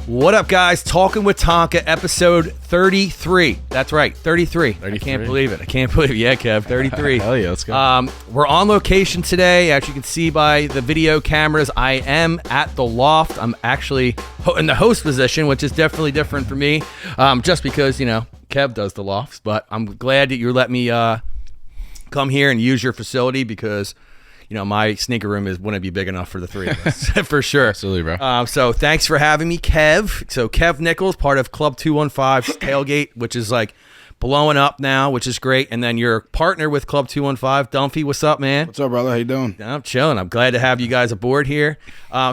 What up, guys? Talking with Tonka, episode 33. That's right, 33. I can't believe it. Yeah, Kev, 33. Hell yeah, let's go. We're on location today. As you can see by the video cameras, I am at the loft. I'm actually in the host position, which is definitely different for me, just because, you know, Kev does the lofts. But I'm glad that you let me come here and use your facility because, you know, my sneaker room wouldn't be big enough for the three of us, for sure. Absolutely, bro. So thanks for having me, Kev. So Kev Nichols, part of Club215's Tailgate, which is like blowing up now, which is great. And then you're a partner with Club215. Dunphy, what's up, man? What's up, brother? How you doing? I'm chilling. I'm glad to have you guys aboard here.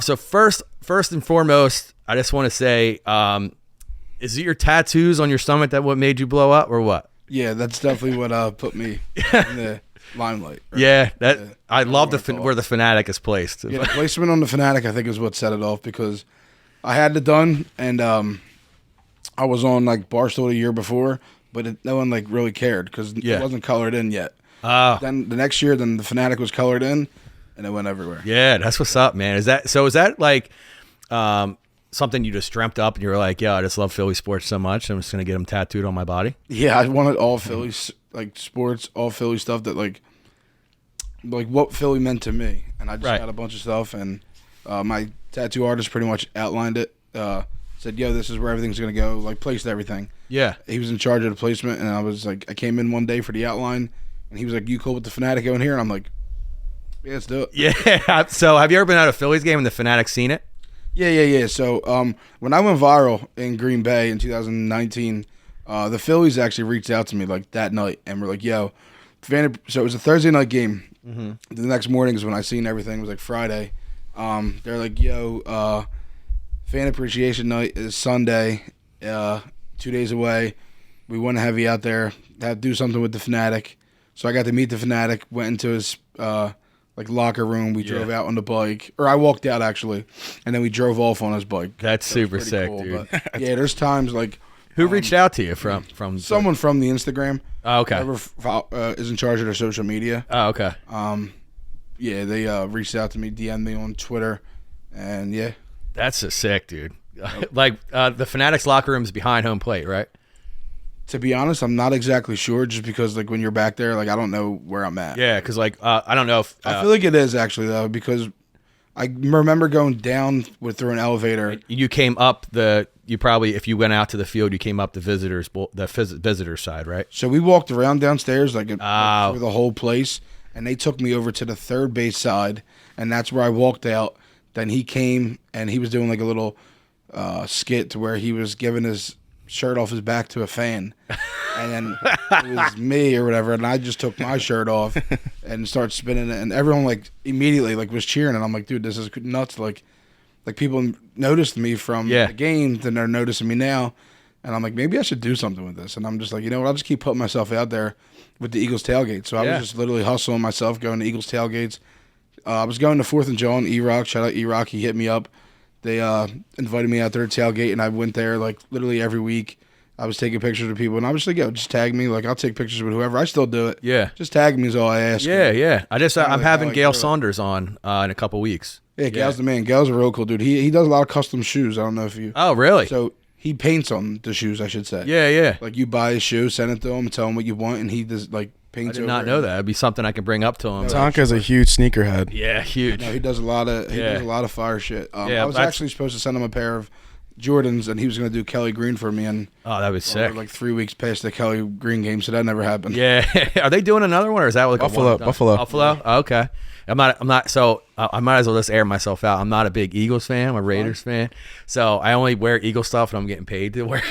So first and foremost, I just want to say, is it your tattoos on your stomach that what made you blow up or what? Yeah, that's definitely what put me in the limelight. Right? Yeah, I love where the Fanatic is placed. Yeah, the placement on the Fanatic, I think, is what set it off because I had it done, and I was on like Barstool the year before, but no one like really cared because it wasn't colored in yet. Then the next year, the Fanatic was colored in, and it went everywhere. Yeah, that's what's up, man. Is that like something you just dreamt up and you were like, yeah, I just love Philly sports so much, I'm just gonna get them tattooed on my body? Yeah, I wanted all Philly like sports, all Philly stuff that like what Philly meant to me, and I just got a bunch of stuff, and my tattoo artist pretty much outlined it. Said, yo, this is where everything's gonna go, like placed everything. Yeah, he was in charge of the placement, and I was like, I came in one day for the outline, and he was like, you cool with the Fanatic going here? And I'm like, yeah, let's do it. Yeah. So have you ever been at a Phillies game and the Fanatic seen it? Yeah. So when I went viral in Green Bay in 2019, the Phillies actually reached out to me like that night and were like, yo, so it was a Thursday night game. Mm-hmm. The next morning is when I seen everything. It was like Friday. They're like, yo, fan appreciation night is Sunday, 2 days away. We want to have you out there, do something with the Fanatic. So I got to meet the Fanatic, went into his like locker room. We drove out on the bike, or I walked out actually, and then we drove off on his bike. That's super sick, cool, dude. But, yeah, there's times like who reached out to you from someone from the Instagram. Oh, okay. Whoever is in charge of their social media. Oh, okay. Yeah, they reached out to me, DM'd me on Twitter, and yeah, that's a sick, dude. Like the Fanatics locker room is behind home plate, right? To be honest, I'm not exactly sure, just because like when you're back there, like I don't know where I'm at. Yeah, because like I don't know if I feel like it is actually though, because I remember going down through an elevator. You came up you probably, if you went out to the field, you came up the visitor side, right? So we walked around downstairs like through the whole place, and they took me over to the third base side, and that's where I walked out. Then he came and he was doing like a little skit to where he was giving his shirt off his back to a fan, and then it was me or whatever, and I just took my shirt off and started spinning it, and everyone like immediately like was cheering, and I'm like, dude, this is nuts. Like people noticed me from the game, then they're noticing me now, and I'm like, maybe I should do something with this. And I'm just like, you know what, I'll just keep putting myself out there with the Eagles tailgate. So I was just literally hustling myself, going to Eagles tailgates. I was going to 4th and John, E-Rock, shout out E-Rock, he hit me up. They invited me out there to tailgate, and I went there like literally every week. I was taking pictures of people, and I was like, yo, just tag me. Like, I'll take pictures with whoever. I still do it. Yeah. Just tag me is all I ask. Yeah. I'm having Gail Saunders on in a couple weeks. Yeah, Gail's the man. Gail's a real cool dude. He does a lot of custom shoes. I don't know if you... Oh, really? So he paints on the shoes, I should say. Yeah. Like, you buy his shoe, send it to him, tell him what you want, and he does, like, paints I did not know that. It'd be something I can bring up to him. Tonka's a huge sneakerhead. Yeah, huge. No, he does a lot of fire shit. I was actually supposed to send him a pair of Jordans, and he was going to do Kelly Green for me. And that was sick. Like 3 weeks past the Kelly Green game, so that never happened. Yeah. Are they doing another one, or is that like Buffalo? Buffalo? Oh, okay. I'm not. So I might as well just air myself out. I'm not a big Eagles fan. I'm a Raiders fan. So I only wear Eagle stuff, and I'm getting paid to wear.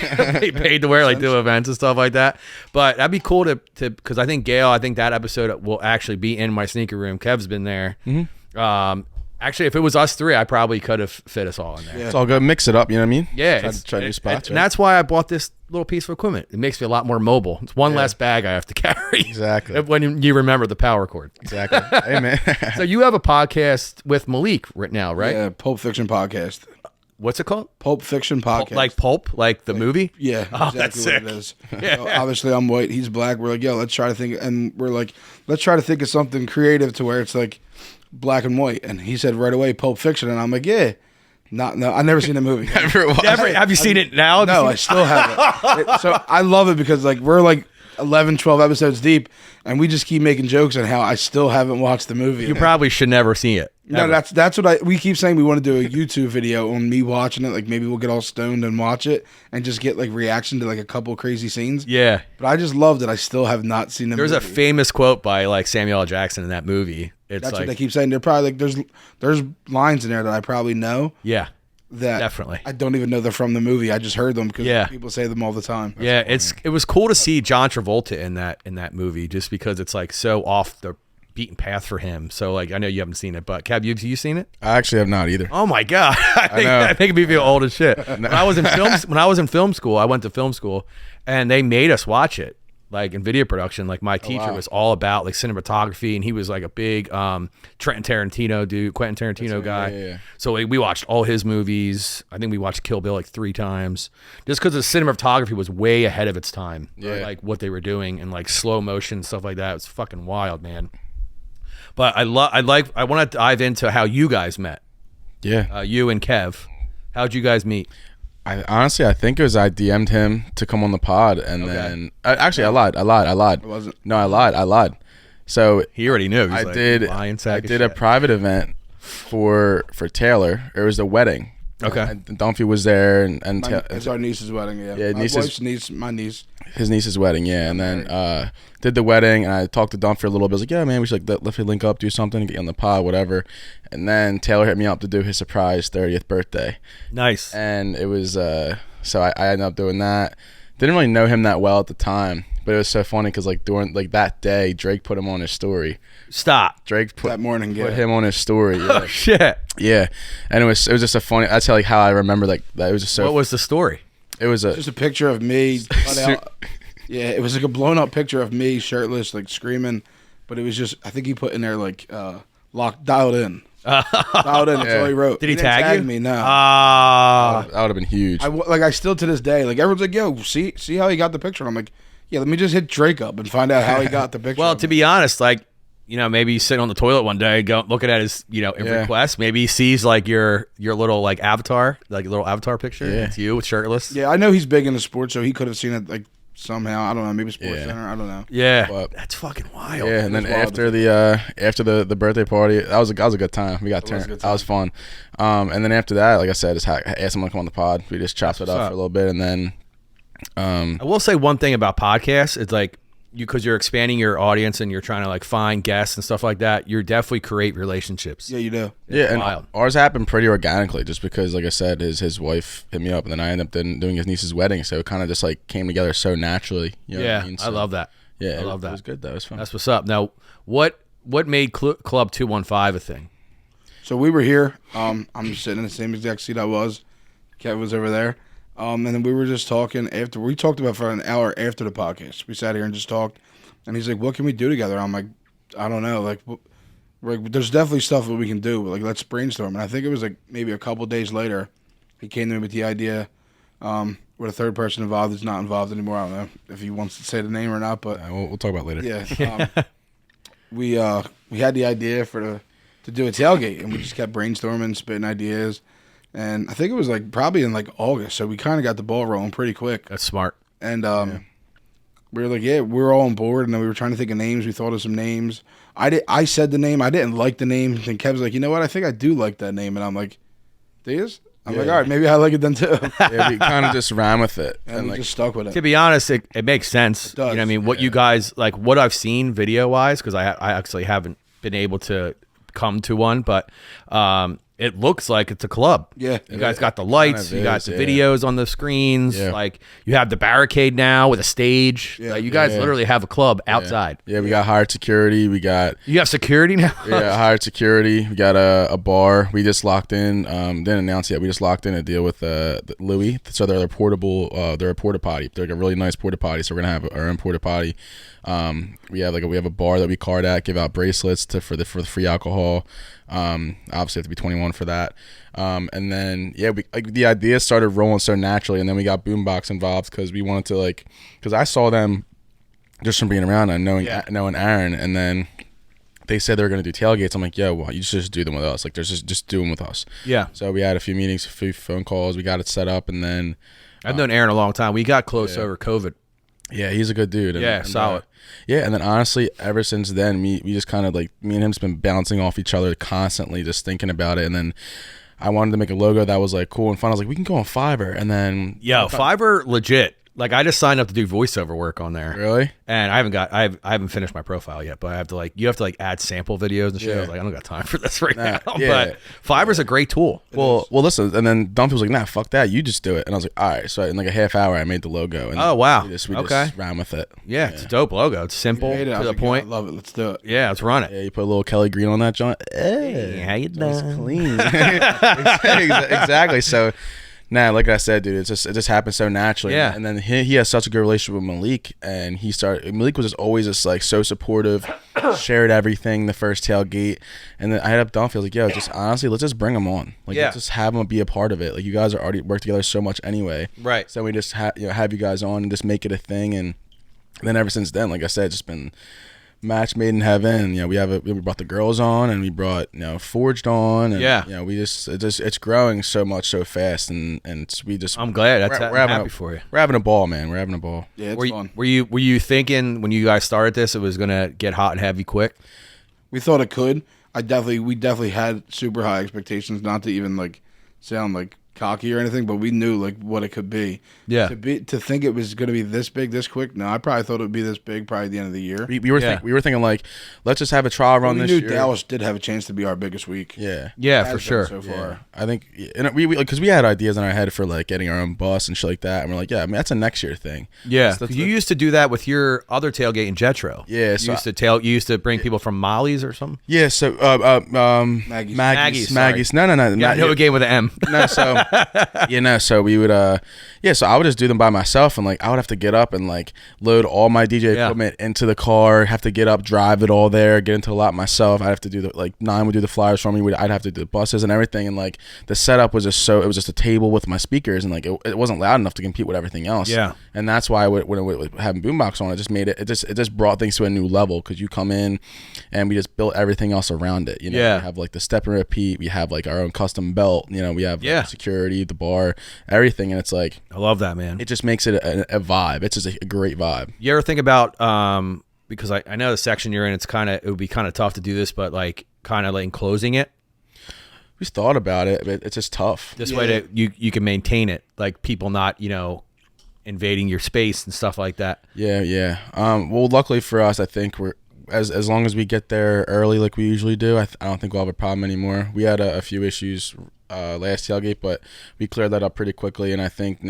Like do events and stuff like that. But that'd be cool to because I think that episode will actually be in my sneaker room. Kev's been there. Mm-hmm. Actually, if it was us three, I probably could have fit us all in there. Yeah. It's all good. Mix it up, you know what I mean? Yeah. Try new spots. And that's why I bought this little piece of equipment. It makes me a lot more mobile. It's one less bag I have to carry. Exactly. When you remember the power cord. Exactly. Hey, man. So you have a podcast with Malik right now, right? Yeah, Pulp Fiction Podcast. What's it called? Pulp Fiction Podcast. Like Pulp? Like the movie? Yeah, exactly that's sick. What it is. Yeah. So obviously, I'm white. He's black. We're like, yo, let's try to think. And we're like, let's try to think of something creative to where it's like black and white. And he said right away, Pulp Fiction. And I'm like, yeah. No, I never seen the movie. Never watched. Have you seen it now? No, I still haven't. So I love it because like we're like 11, 12 episodes deep, and we just keep making jokes on how I still haven't watched the movie. You probably should never see it. No, ever. that's what we keep saying. We want to do a YouTube video on me watching it. Like maybe we'll get all stoned and watch it and just get like reaction to like a couple crazy scenes. Yeah. But I just love that I still have not seen the movie. There's a famous quote by like Samuel L. Jackson in that movie. It's That's like, what they keep saying. They're probably like there's lines in there that I probably know. yeah. That Definitely. I don't even know they're from the movie. I just heard them because people say them all the time. Yeah, it was cool to see John Travolta in that movie just because it's like so off the beaten path for him. So like I know you haven't seen it, but Cab, have you seen it? I actually have not either. Oh my god, I think me feel old as shit. When I was in film school, I went to film school, and they made us watch it. Like in video production, like my teacher was all about like cinematography, and he was like a big Quentin Tarantino guy. Yeah. So like, we watched all his movies. I think we watched Kill Bill like 3 times, just because the cinematography was way ahead of its time. Yeah. Like what they were doing and like slow motion stuff like that. It was fucking wild, man. But I want to dive into how you guys met. Yeah. You and Kev. How'd you guys meet? I think it was I DM'd him to come on the pod, and then actually I lied. It wasn't. No, I lied. So He already knew. I did a private event for Taylor. It was a wedding. Okay. And Dunphy was there, and It's our niece's wedding. Yeah, Yeah, my niece's- wife's niece, my niece. his niece's wedding. Yeah, and then did the wedding, and I talked to Dunphy a little bit. I was like, yeah, man, we should like let's link up, do something, get you on the pod, whatever. And then Taylor hit me up to do his surprise 30th birthday. Nice. And it was so I ended up doing that. Didn't really know him that well at the time, but it was so funny because like during like that day, Drake put him on his story. Stop. Drake put That morning, put him on his story. Yeah. Oh shit. Yeah, and it was just a funny. That's how I remember like that. It was just so. What was the story? It was a Just a picture of me. Cut out. Yeah, it was like a blown up picture of me, shirtless, like screaming. But it was just, I think he put in there like dialed in. Dialed in. That's all he wrote. Did he didn't tag you? me? No. Ah. that would have been huge. I still to this day, like everyone's like, yo, see how he got the picture. And I'm like, yeah, let me just hit Drake up and find out how he got the picture. Well, to be honest, like, you know, maybe he's sitting on the toilet one day, looking at his, you know, request. Maybe he sees like your little like avatar, like a little avatar picture. Yeah. It's you with shirtless. Yeah, I know he's big into sports, so he could have seen it like somehow. I don't know, maybe Sports Yeah. Center. I don't know. Yeah. But- That's fucking wild. Yeah, and then was wild. after the birthday party, that was a good time. We got was a turned. good That was fun. And then after that, like I said, just asked him to come on the pod. We just chopped it up what's for a little bit, and then I will say one thing about podcasts. It's like because you're expanding your audience and you're trying to like find guests and stuff like that. You definitely create relationships. Yeah, you do. yeah, and wild. ours happened pretty organically, just because, like I said, his wife hit me up, and then I ended up doing his niece's wedding, so it kind of just like came together so naturally. You know what Yeah, I mean? I So, love that. Yeah, I love It that. was good though. It was fun. That's what's up. Now, what made Club 215 a thing? So we were here. I'm sitting in the same exact seat I was. Kev was over there. And then we were just talking after. We talked about for an hour after the podcast. We sat here and just talked. And he's like, "What can we do together?" I'm like, "I don't know. Like, there's definitely stuff that we can do. But like, let's brainstorm." And I think it was like maybe a couple days later, he came to me with the idea. With a third person involved who's not involved anymore. I don't know if he wants to say the name or not, but We'll talk about it later. yeah. We had the idea to do a tailgate, and we just kept brainstorming, spitting ideas, and I think it was like probably in like August, so we kind of got the ball rolling pretty quick. That's smart. And we were like, yeah, we were all on board, and then we were trying to think of names. We thought of some names. I said the name. I didn't like the name, and Kev's like, you know what? I think I do like that name, and I'm like, "These?" I'm like, Yeah. all right, maybe I like it then too. Yeah, we kind of just ran with it, And we like, just stuck with it. To be honest, it makes sense. does, You know what I mean? What you guys like, what I've seen video wise, because I actually haven't been able to come to one, but it looks like it's a club. Yeah. You guys got the lights, Kind of you got is, the yeah. videos on the screens, Yeah. like you have the barricade now with a stage. Yeah. Like, you guys Yeah. literally have a club outside. Yeah, we got hired security. We got You have security now. hired security. We got a bar. We just locked in. Didn't announce yet. We just locked in a deal with Louis. So they're a portable. They're a porta potty. They're like a really nice porta potty. So we're gonna have our own porta potty. We have a bar that we card at. Give out bracelets for the free alcohol. Obviously have to be 21 for that. And then the idea started rolling so naturally, and then we got Boombox involved because we wanted to because I saw them just from being around and knowing Aaron, and then they said they were going to do tailgates. I'm like, yeah, well, you just do them with us. Like, there's just do them with us. Yeah. So we had a few meetings, a few phone calls. We got it set up, and then I've known Aaron a long time. We got close over COVID. Yeah, he's a good dude. And solid. Yeah, and then honestly, ever since then, we just kind of like, me and him's been bouncing off each other constantly, just thinking about it. And then I wanted to make a logo that was like cool and fun. I was like, we can go on Fiverr, and then Fiverr legit. Like, I just signed up to do voiceover work on there. Really? And I haven't finished my profile yet, but I have to you have to add sample videos and shit. I was like, I don't got time for this right now. But Fiverr's a great tool. Well, listen, and then Dunphy was like, nah, fuck that, you just do it. And I was like, all right. So in like a half hour, I made the logo. And oh wow, we just ran with it. Yeah, it's a dope logo. It's simple to the point. I love it. Let's do it. Yeah, let's run it. Yeah, you put a little Kelly Green on that joint. Hey, how you doing? It's clean. Exactly. So. Nah, like I said, dude, it just happened so naturally. Yeah. And then he has such a good relationship with Malik, and Malik was just always just like so supportive, shared everything the first tailgate, and then I hit up Dunphy. I was like, yo, just honestly, let's just bring him on. Like, let's just have him be a part of it. Like, you guys are already work together so much anyway. Right. So we just have you guys on and just make it a thing, and then ever since then, like I said, it's just been match made in heaven. We brought the girls on, and we brought Forged on, and it's growing so much so fast, and I'm glad. I'm happy for you. We're having a ball, man. We're having a ball. Yeah, it's fun. Were you thinking when you guys started this it was gonna get hot and heavy quick? We thought it could. We definitely had super high expectations, not to even like sound like cocky or anything, but we knew like what it could be. Yeah. To think it was going to be this big, this quick. No, I probably thought it would be this big, probably at the end of the year. We were thinking like, let's just have a trial run this year. We knew Dallas did have a chance to be our biggest week. Yeah, for sure. So far, I think, and we because we had ideas in our head for like getting our own bus and shit like that, and we're like, yeah, I mean that's a next year thing. Yeah, you used to do that with your other tailgate in Jetro. Yeah, you used to bring people from Molly's or something. Yeah, so Maggie's. No. Yeah, I know a game with an M. No, so so we would so I would just do them by myself, and like I would have to get up and like load all my DJ equipment into the car, have to get up, drive it all there, get into the lot myself. I'd have to do Nine would do the flyers for me. I'd have to do the buses and everything, and like the setup was just it was just a table with my speakers, and like it wasn't loud enough to compete with everything else. Yeah, and that's why when having boombox on, it just made it just brought things to a new level, because you come in and we just built everything else around it. We have like the step and repeat, we have like our own custom belt, we have security, the bar, everything, and it's like, I love that, man. It just makes it a vibe. It's just a great vibe. You ever think about because I know the section you're in, it would be kind of tough to do this, but like kind of like enclosing it? We thought about it, but it's just tough. This way that you can maintain it, like people not invading your space and stuff like that. Yeah. Well, luckily for us, I think we're as long as we get there early like we usually do, I don't think we'll have a problem anymore. We had a few issues last tailgate, but we cleared that up pretty quickly, and I think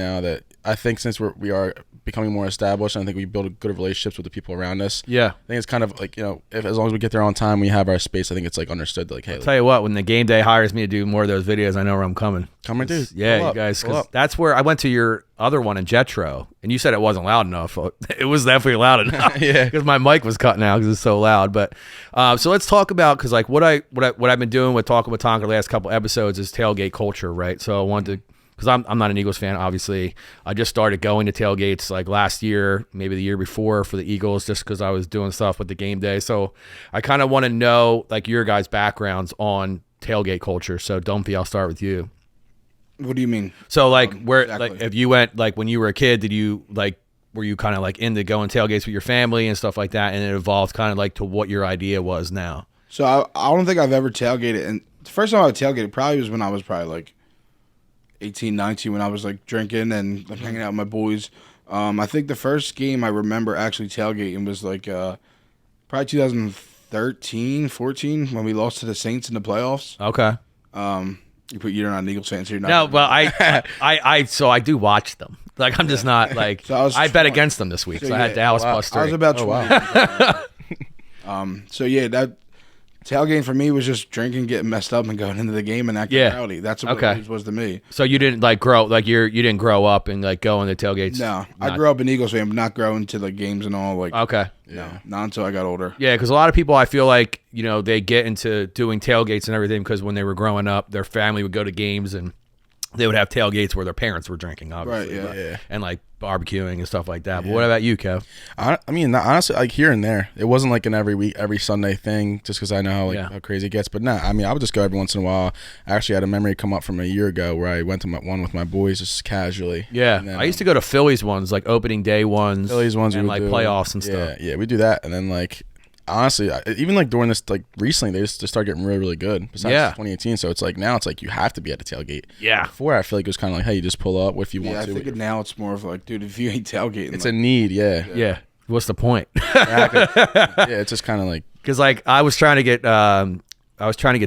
since we are becoming more established, and I think we build good relationships with the people around us. Yeah, I think it's kind of like if as long as we get there on time, we have our space. I think it's like understood. Like, hey, I'll tell you what, when the game day hires me to do more of those videos, I know where I'm coming. Come and do. Yeah, you guys, because that's where I went to your other one in Jetro, and you said it wasn't loud enough. It was definitely loud enough. Yeah, because my mic was cutting out because it's so loud. But so let's talk about, because like what I've been doing with Talking with Tonka the last couple episodes is tailgate culture, right? So I wanted to, because I'm not an Eagles fan, obviously. I just started going to tailgates like last year, maybe the year before, for the Eagles, just because I was doing stuff with the game day. So I kind of want to know like your guys' backgrounds on tailgate culture. So Dunphy, I'll start with you. What do you mean? So like exactly. Like if you went, like when you were a kid, were you kind of like into going tailgates with your family and stuff like that, and it evolved kind of like to what your idea was now? So I don't think I've ever tailgated, and the first time I tailgated probably was when I was probably like 18, 19, when I was like drinking and like hanging out with my boys. I think the first game I remember actually tailgating was like probably 2013, 14, when we lost to the Saints in the playoffs. Okay. You're not an Eagles fan, so you're not. No, well, I do watch them. Like, I'm just not like, so I bet against them this week. So I had Dallas plus 3. I was about 20. So yeah, that tailgating for me was just drinking, getting messed up, and going into the game and acting rowdy. That's what it was to me. So you didn't like you didn't grow up and like go on the tailgates? No, I grew up an Eagles fan, but not growing to the games and all. Like, okay, no, not until I got older. Yeah, because a lot of people, I feel like they get into doing tailgates and everything because when they were growing up, their family would go to games and they would have tailgates where their parents were drinking, obviously, Right, yeah. and like barbecuing and stuff like that. But what about you, Kev? I mean, honestly, like here and there, it wasn't like an every Sunday thing, just because I know how crazy it gets. But nah, I mean, I would just go every once in a while. I actually had a memory come up from a year ago where I went to one with my boys just casually. Yeah, then, I used to go to Phillies ones, like opening day ones, and like playoffs and stuff. Yeah, we do that, and then like. Honestly, even like during this, like recently, they just started getting really, really good. Besides 2018, so it's like now it's like you have to be at a tailgate. Yeah. Before I feel like it was kind of like, hey, you just pull up if you want to. I think now it's more of like, dude, if you ain't tailgating, it's a need. Yeah. What's the point? Exactly. Yeah, it's just kind of like because like I was trying to get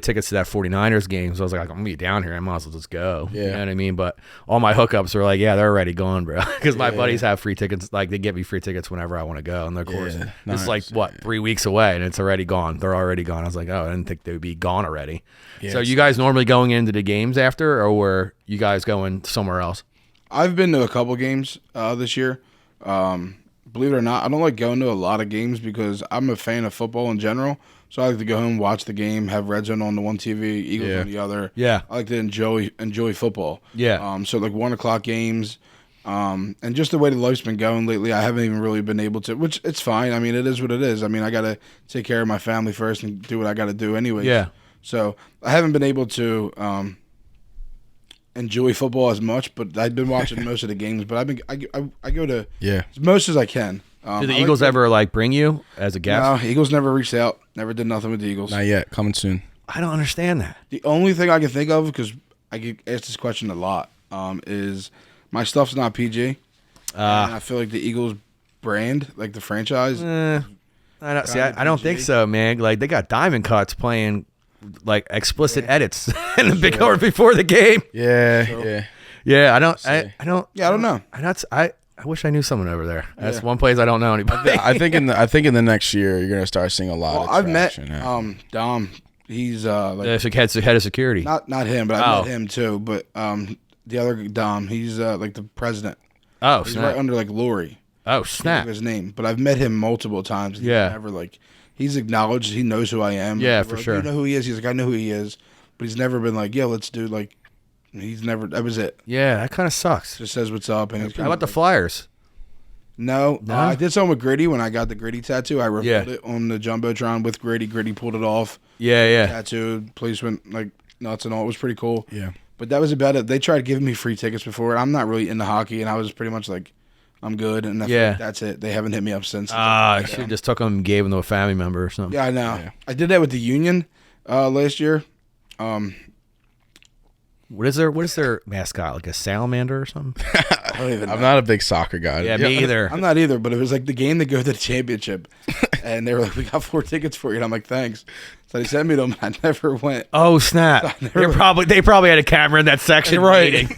tickets to that 49ers game, so I was like, I'm gonna be down here. I might as well just go. Yeah. You know what I mean? But all my hookups were like, yeah, they're already gone, bro. Because my buddies have free tickets. Like they get me free tickets whenever I want to go, and of course, it's like 3 weeks away, and it's already gone. They're already gone. I was like, oh, I didn't think they would be gone already. Yeah, so you guys normally going into the games after, or were you guys going somewhere else? I've been to a couple games this year. Believe it or not, I don't like going to a lot of games because I'm a fan of football in general. So I like to go home, watch the game, have Red Zone on the one TV, Eagles on the other. Yeah. I like to enjoy football. Yeah. So like 1 o'clock games, and just the way the life's been going lately, I haven't even really been able to. Which it's fine. I mean, it is what it is. I mean, I gotta take care of my family first and do what I gotta do anyway. Yeah. So I haven't been able to enjoy football as much, but I've been watching most of the games. But I go to as most as I can. Do the Eagles ever like bring you as a guest? No, Eagles never reached out. Never did nothing with the Eagles. not yet. Coming soon. I don't understand that. The only thing I can think of, because I get asked this question a lot, is my stuff's not PG. And I feel like the Eagles brand, like the franchise. I don't think so, man. Like they got diamond cuts playing like explicit edits in the big hour before the game. Yeah. I don't know. I wish I knew someone over there. That's one place I don't know anybody. I think in the next year you're gonna start seeing a lot. I've met Dom. He's like head of security. Not him, but I met him too. But the other Dom, he's like the president. Oh, he's snap. right under like Lori. Oh, snap. His name, but I've met him multiple times. He's never like he's acknowledged. He knows who I am. Yeah, for sure. You know who he is. He's like, I know who he is, but he's never been like, yeah, let's do like. He's never. That was it. Yeah, that kind of sucks. Just says what's up. And how about the Flyers? No, I did something with Gritty when I got the Gritty tattoo. I revealed it on the Jumbotron with Gritty. Gritty pulled it off. Yeah. Tattoo, place went like nuts and all. It was pretty cool. Yeah. But that was about it. They tried giving me free tickets before. I'm not really into hockey, and I was pretty much like, I'm good. And that's it. They haven't hit me up since. I should have just took them and gave them to a family member or something. Yeah, I know. Yeah. I did that with the Union last year. What is their mascot? Like a salamander or something? I don't even know. I'm not a big soccer guy. Yeah, me either. I'm not either, but it was like the game to go to the championship. And they were like, we got 4 tickets for you. And I'm like, thanks. So they sent me them. I never went. Oh, snap. They probably had a camera in that section. Right.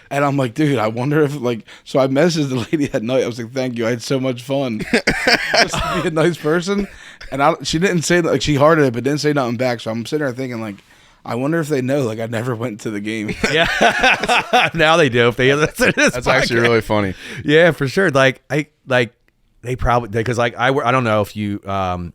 And I'm like, dude, I wonder if like, so I messaged the lady that night. I was like, thank you. I had so much fun. Just to be a nice person. And she didn't say, like, she hearted it, but didn't say nothing back. So I'm sitting there thinking, like, I wonder if they know, like, I never went to the game. Yeah. Now they do. If they listen to this That's actually really funny. Yeah, for sure. They probably, because like, I don't know if you know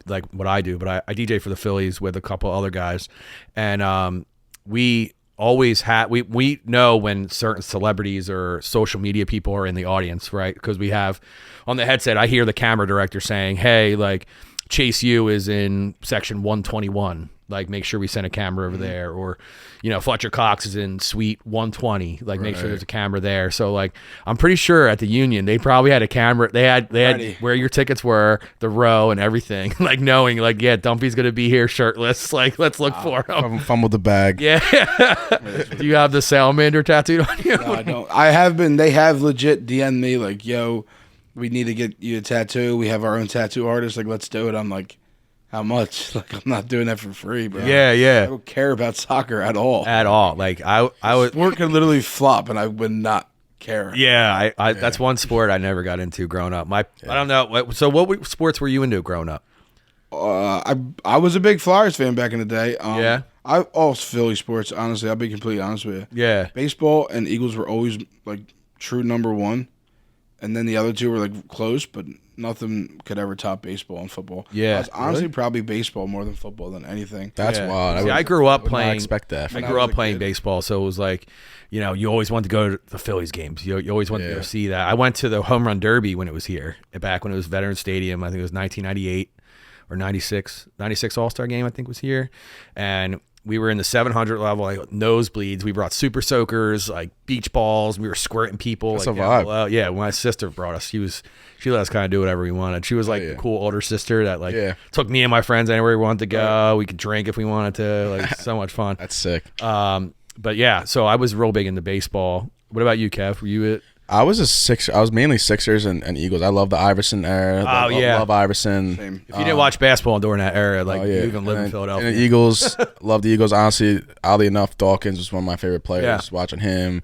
like what I do, but I DJ for the Phillies with a couple other guys. And we always we know when certain celebrities or social media people are in the audience, right? Because we have on the headset, I hear the camera director saying, hey, like Chase U is in section 121. Like, make sure we send a camera over there. Or, you know, Fletcher Cox is in suite 120. Like, make sure there's a camera there. So, like, I'm pretty sure at the Union, they probably had a camera. They had where your tickets were, the row and everything. Like, knowing, like, yeah, Dunphy's going to be here shirtless. Like, let's look for him. Fumble the bag. Yeah. Do you have the salamander tattooed on you? No, I don't. I have been. They have legit DM'd me, like, yo, we need to get you a tattoo. We have our own tattoo artist. Like, let's do it. I'm like, how much? Like, I'm not doing that for free, bro. Yeah. I don't care about soccer at all. Like, I would. Sport could literally flop, and I would not care. Yeah, I that's one sport I never got into growing up. I don't know. So, what sports were you into growing up? I was a big Flyers fan back in the day. Yeah. All Philly sports, honestly. I'll be completely honest with you. Yeah. Baseball and Eagles were always, like, true number one. and then the other two were like close, but nothing could ever top baseball and football. Yeah, it's honestly probably baseball more than football than anything. That's wild. See, I grew up playing. Expect that. I grew up playing baseball, so it was like, you know, you always wanted to go to the Phillies games. You always wanted to go see that. I went to the home run derby when it was here, back when it was Veterans Stadium. I think it was 1998 or 96 All-Star game. I think was here, and we were in the 700 level, like nosebleeds. We brought super soakers, like beach balls. We were squirting people. That's like, a vibe. Yeah, when my sister brought us, she let us kind of do whatever we wanted. She was like the cool older sister that took me and my friends anywhere we wanted to go. We could drink if we wanted to. Like so much fun. That's sick. But yeah, so I was real big into baseball. What about you, Kev? Were you I was mainly Sixers and Eagles. I love the Iverson era. Love Iverson. Same. If you didn't watch basketball during that era, like you even lived in Philadelphia. And the Eagles, love the Eagles. Honestly, oddly enough, Dawkins was one of my favorite players. Yeah. Watching him,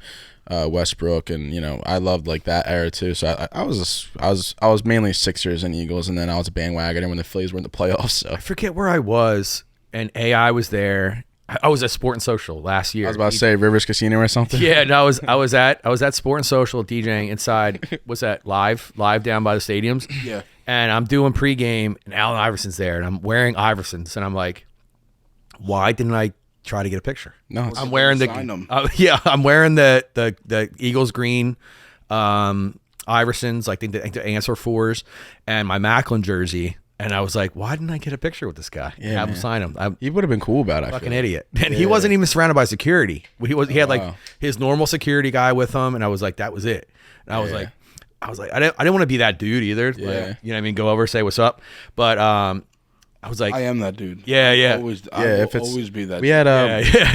Westbrook, and I loved like that era too. So I was mainly Sixers and Eagles, and then I was a bandwagoner when the Phillies were in the playoffs. So I forget where I was, and AI was there. I was at Sport and Social last year. I was about to say Rivers Casino or something. Yeah, no, I was at Sport and Social DJing inside. What's that? Live down by the stadiums. Yeah. And I'm doing pregame, and Allen Iverson's there, and I'm wearing Iversons, and I'm like, why didn't I try to get a picture? No, I'm wearing I'm wearing the Eagles green Iversons, like the answer fours, and my Macklin jersey. And I was like, why didn't I get a picture with this guy? Yeah, have him sign him. He would have been cool about it. Fucking idiot. And he wasn't even surrounded by security. He had like his normal security guy with him, and I was like, that was it. And I was like, I didn't want to be that dude either. Yeah. Like, you know what I mean? Go over, say what's up. But I was like, I am that dude. Yeah. I will always be that. We had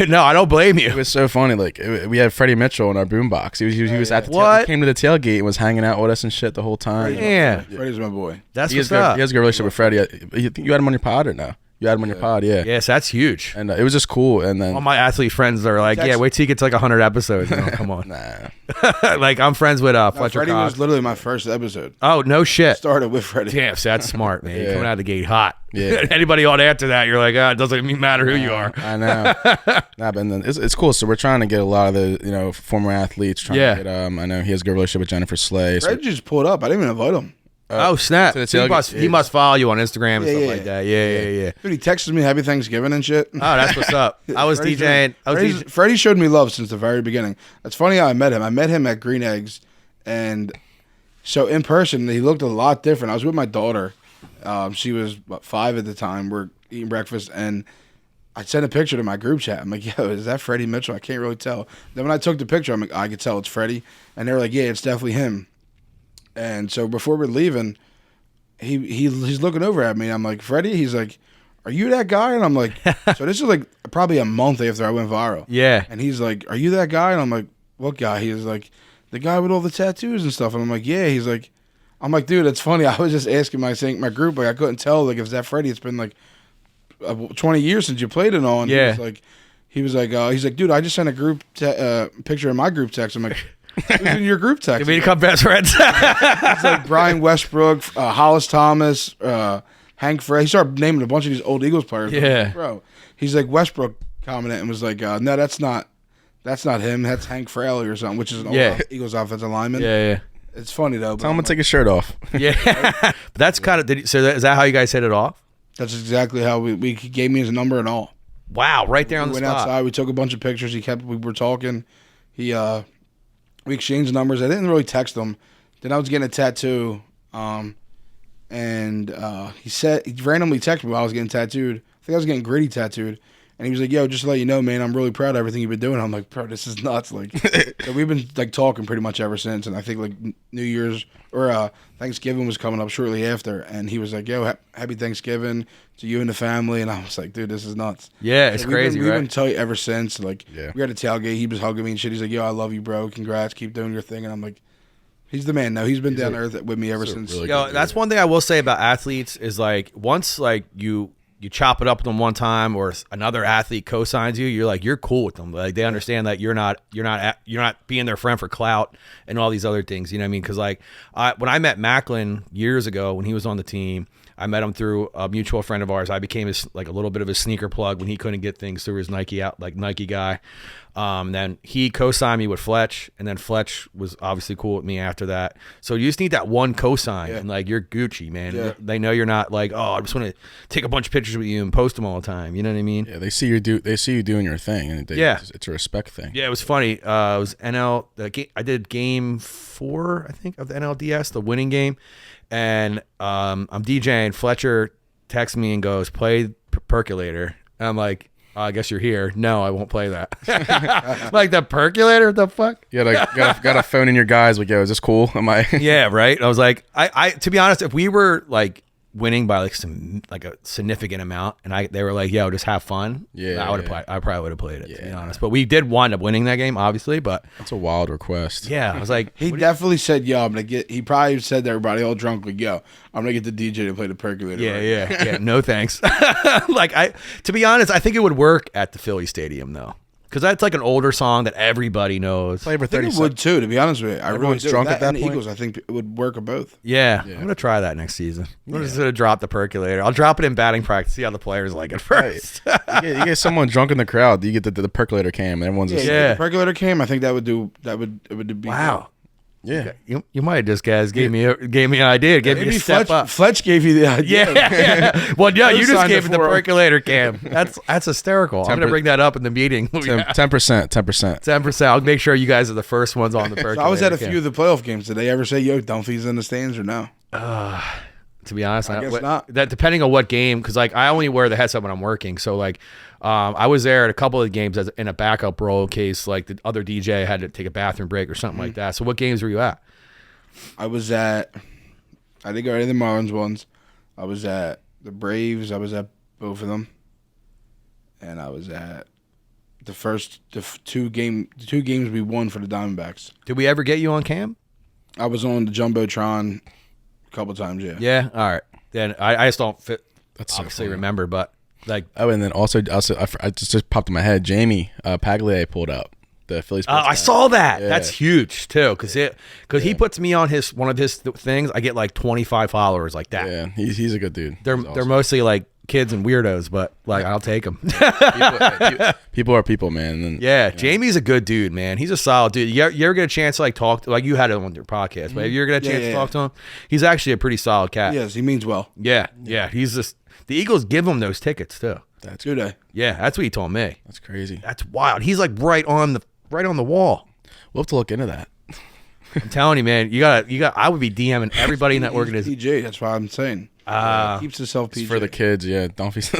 no, I don't blame you. It was so funny. Like we had Freddie Mitchell in our boombox. He was at the he came to the tailgate and was hanging out with us and shit the whole time. Yeah, Freddie's my boy. That's what's up. He has a good relationship with Freddie. You think you had him on your pod or no? You had him on your pod, yeah. Yes, that's huge. And it was just cool. And then all my athlete friends are like, yeah, wait till you get to like 100 episodes. Come on. Nah. Like I'm friends with Fletcher Freddie Cox. was literally my first episode. Oh, no shit. Started with Freddie. Damn, so that's smart, man. You're coming out of the gate hot. Yeah. Anybody on after that, you're like, it doesn't even matter who you are. I know. But then it's cool. So we're trying to get a lot of the former athletes. To get, I know he has a good relationship with Jennifer Slay. Freddie just pulled up. I didn't even invite him. Oh snap! He must follow you on Instagram and stuff like that. Yeah. Dude, he texted me Happy Thanksgiving and shit. Oh, that's what's up. I was DJing. Freddie showed me love since the very beginning. That's funny how I met him. I met him at Green Eggs, and so in person he looked a lot different. I was with my daughter. She was 5 at the time. We're eating breakfast, and I sent a picture to my group chat. I'm like, yo, is that Freddie Mitchell? I can't really tell. Then when I took the picture, I'm like, I could tell it's Freddie, and they were like, yeah, it's definitely him. And so before we're leaving, he's looking over at me. I'm like, Freddie? He's like, are you that guy? And I'm like, so this is like probably a month after I went viral. Yeah. And he's like, are you that guy? And I'm like, what guy? He was like, the guy with all the tattoos and stuff. And I'm like, yeah. He's like, I'm like, dude, it's funny. I was just asking my group, like I couldn't tell like if it's that Freddie. It's been like 20 years since you played it on. Yeah. He was like, dude, I just sent a group picture in my group text. I'm like, who's in your group text? Did we become best friends? It's like Brian Westbrook, Hollis Thomas, Hank Frey. He started naming a bunch of these old Eagles players. Yeah. Like, bro. He's like, Westbrook commented and was like, no, that's not him. That's Hank Fraley or something, which is an old Eagles offensive lineman. Yeah. It's funny though. Tell him to take his shirt off. Yeah. That's kind of. So is that how you guys hit it off? That's exactly how he gave me his number and all. Wow, right there on the spot. We went outside. We took a bunch of pictures. We were talking. We exchanged numbers. I didn't really text him. Then I was getting a tattoo, and he randomly texted me while I was getting tattooed. I think I was getting Gritty tattooed, and he was like, "Yo, just to let you know, man, I'm really proud of everything you've been doing." I'm like, "Bro, this is nuts!" Like, so we've been like talking pretty much ever since. And I think like New Year's or Thanksgiving was coming up shortly after, and he was like, "Yo, happy Thanksgiving to you and the family." And I was like, "Dude, this is nuts." Yeah, it's crazy, We've right? been tight ever since. Like, we had a tailgate. He was hugging me and shit. He's like, "Yo, I love you, bro. Congrats. Keep doing your thing." And I'm like, he's the man. No, he's been down to earth with me ever since. That's one thing I will say about athletes is like once like you you chop it up with them one time, or another athlete co-signs you, you're like, you're cool with them. Like they understand that you're not being their friend for clout and all these other things. You know what I mean? Because like when I met Macklin years ago when he was on the team, I met him through a mutual friend of ours. I became like a little bit of a sneaker plug when he couldn't get things through his Nike guy. Then he co-signed me with Fletch, and then Fletch was obviously cool with me after that. So you just need that one co-sign, and like you're Gucci, man. Yeah. They know you're not like, oh, I just want to take a bunch of pictures with you and post them all the time. You know what I mean? Yeah, they see you doing your thing, and it's a respect thing. Yeah, it was funny. It was I did game 4, I think, of the NLDS, the winning game, and I'm DJing. Fletcher texts me and goes, "Play Percolator." And I'm like, I guess you're here. No, I won't play that. Like the Percolator? What the fuck? Yeah, got a phone in your guys. Like, yo, is this cool? Am I? Yeah, right. I was like, I to be honest, if we were like winning by like a significant amount, and they were like, yo, just have fun. Yeah, I probably would have played it, to be honest. But we did wind up winning that game, obviously. But that's a wild request. Yeah, I was like, he definitely said, yo, I'm gonna get. He probably said to everybody all drunk, like, yo, I'm gonna get the DJ to play the Percolator. Yeah. No thanks. Like to be honest, I think it would work at the Philly Stadium though. Because that's like an older song that everybody knows. Play for 30 seconds. It would too, to be honest with you. Everyone's drunk at that point. Eagles, I think it would work at both. Yeah. I'm going to try that next season. I'm just going to drop the Percolator. I'll drop it in batting practice, see how the players like it first. Right. you get someone drunk in the crowd, you get the Percolator cam, and everyone's the Percolator cam, I think it would be wow. Yeah, you might have just gave me an idea. Gave me a step up. Fletch gave you the idea. Yeah. Well, yeah, you just gave me the Percolator cam. That's hysterical. I'm gonna bring that up in the meeting. 10%. I'll make sure you guys are the first ones on the Percolator. So I was at a few of the playoff games. Did they ever say, "Yo, Dunphy's in the stands" or no? To be honest, I guess not. That depending on what game, because like I only wear the headset when I'm working. So like, I was there at a couple of games as in a backup role in case like the other DJ had to take a bathroom break or something like that. So what games were you at? I didn't go to any of the Marlins ones. I was at the Braves. I was at both of them, and I was at the two games we won for the Diamondbacks. Did we ever get you on cam? I was on the Jumbotron a couple times. Yeah. All right. Then I just don't obviously remember, but. Like, and then also I just popped in my head. Jamie Paglier pulled up the Philly. I saw that. Yeah. That's huge too, because he puts me on one of his things. I get like 25 followers like that. Yeah, he's a good dude. They're mostly like kids and weirdos, but like I'll take them. People are people, man. And, Jamie's a good dude, man. He's a solid dude. You ever get a chance to like talk to, like you had it on your podcast, but if you ever get a chance to talk to him, he's actually a pretty solid cat. Yes, he means well. Yeah. He's just. The Eagles give him those tickets too. That's good. Yeah, that's what he told me. That's crazy. That's wild. He's like right on the wall. We'll have to look into that. I'm telling you, man. You got. I would be DMing everybody in that organization. PJ. That's what I'm saying. Keeps himself PJ. For the kids, yeah. Dunphy's.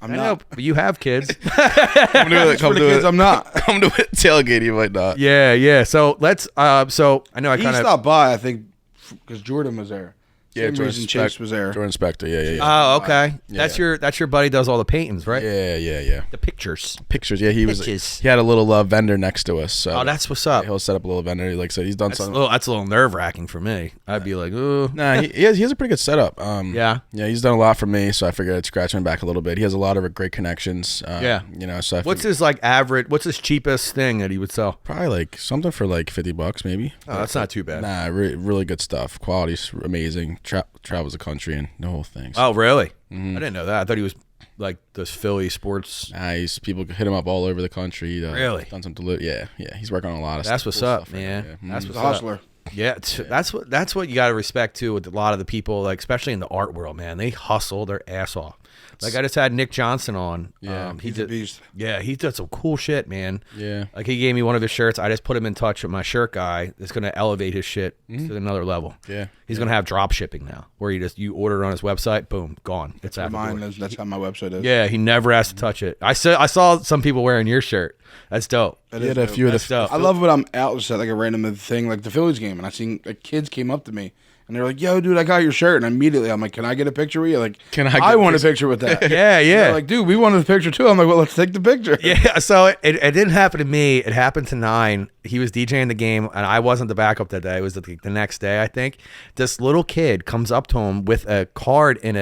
I'm not. But you have kids. Come to it. I'm not. Come to it. Tailgate. You might not. Yeah. So let's. So I know I kind of stopped by. I think because Jordan was there. Yeah, Chase was there. Jordan Spector, yeah. Oh, okay. Yeah. That's your buddy does all the paintings, right? Yeah. The pictures. Yeah, he had a little vendor next to us. So that's what's up. He'll set up a little vendor. Like I said, he's done something. That's a little nerve wracking for me. I'd be like, ooh. Nah, he has a pretty good setup. Yeah, he's done a lot for me, so I figured I'd scratch him back a little bit. He has a lot of great connections. So what's his like average? What's his cheapest thing that he would sell? Probably like something for like $50 maybe. Oh, that's not too bad. Nah, really good stuff. Quality's amazing. Travels the country and the whole thing. Oh, really? Mm-hmm. I didn't know that. I thought he was like this Philly sports. Nice. People hit him up all over the country. Really? Done some yeah. He's working on a lot of stuff. That's what's up, man. Yeah. That's what's a hustler. Yeah, that's what you got to respect too with a lot of the people, like especially in the art world, man. They hustle their ass off. Like I just had Nick Johnson on. Yeah, he's a beast. Yeah, he did some cool shit, man. Yeah, like he gave me one of his shirts. I just put him in touch with my shirt guy. That's gonna elevate his shit to another level. Yeah, he's gonna have drop shipping now, where you order it on his website, boom, gone. It's that's how my website is. Yeah, he never has to touch it. I saw some people wearing your shirt. That's dope. He had a few of the stuff. I love when I'm out just at like a random thing like the Phillies game, and I seen like kids came up to me. And they're like, yo, dude, I got your shirt. And immediately I'm like, can I get a picture with you? Like, I want a picture with that. Yeah. They're like, dude, we wanted a picture too. I'm like, well, let's take the picture. Yeah, so it didn't happen to me. It happened to Nine. He was DJing the game, and I wasn't the backup that day. It was the next day, I think. This little kid comes up to him with a card in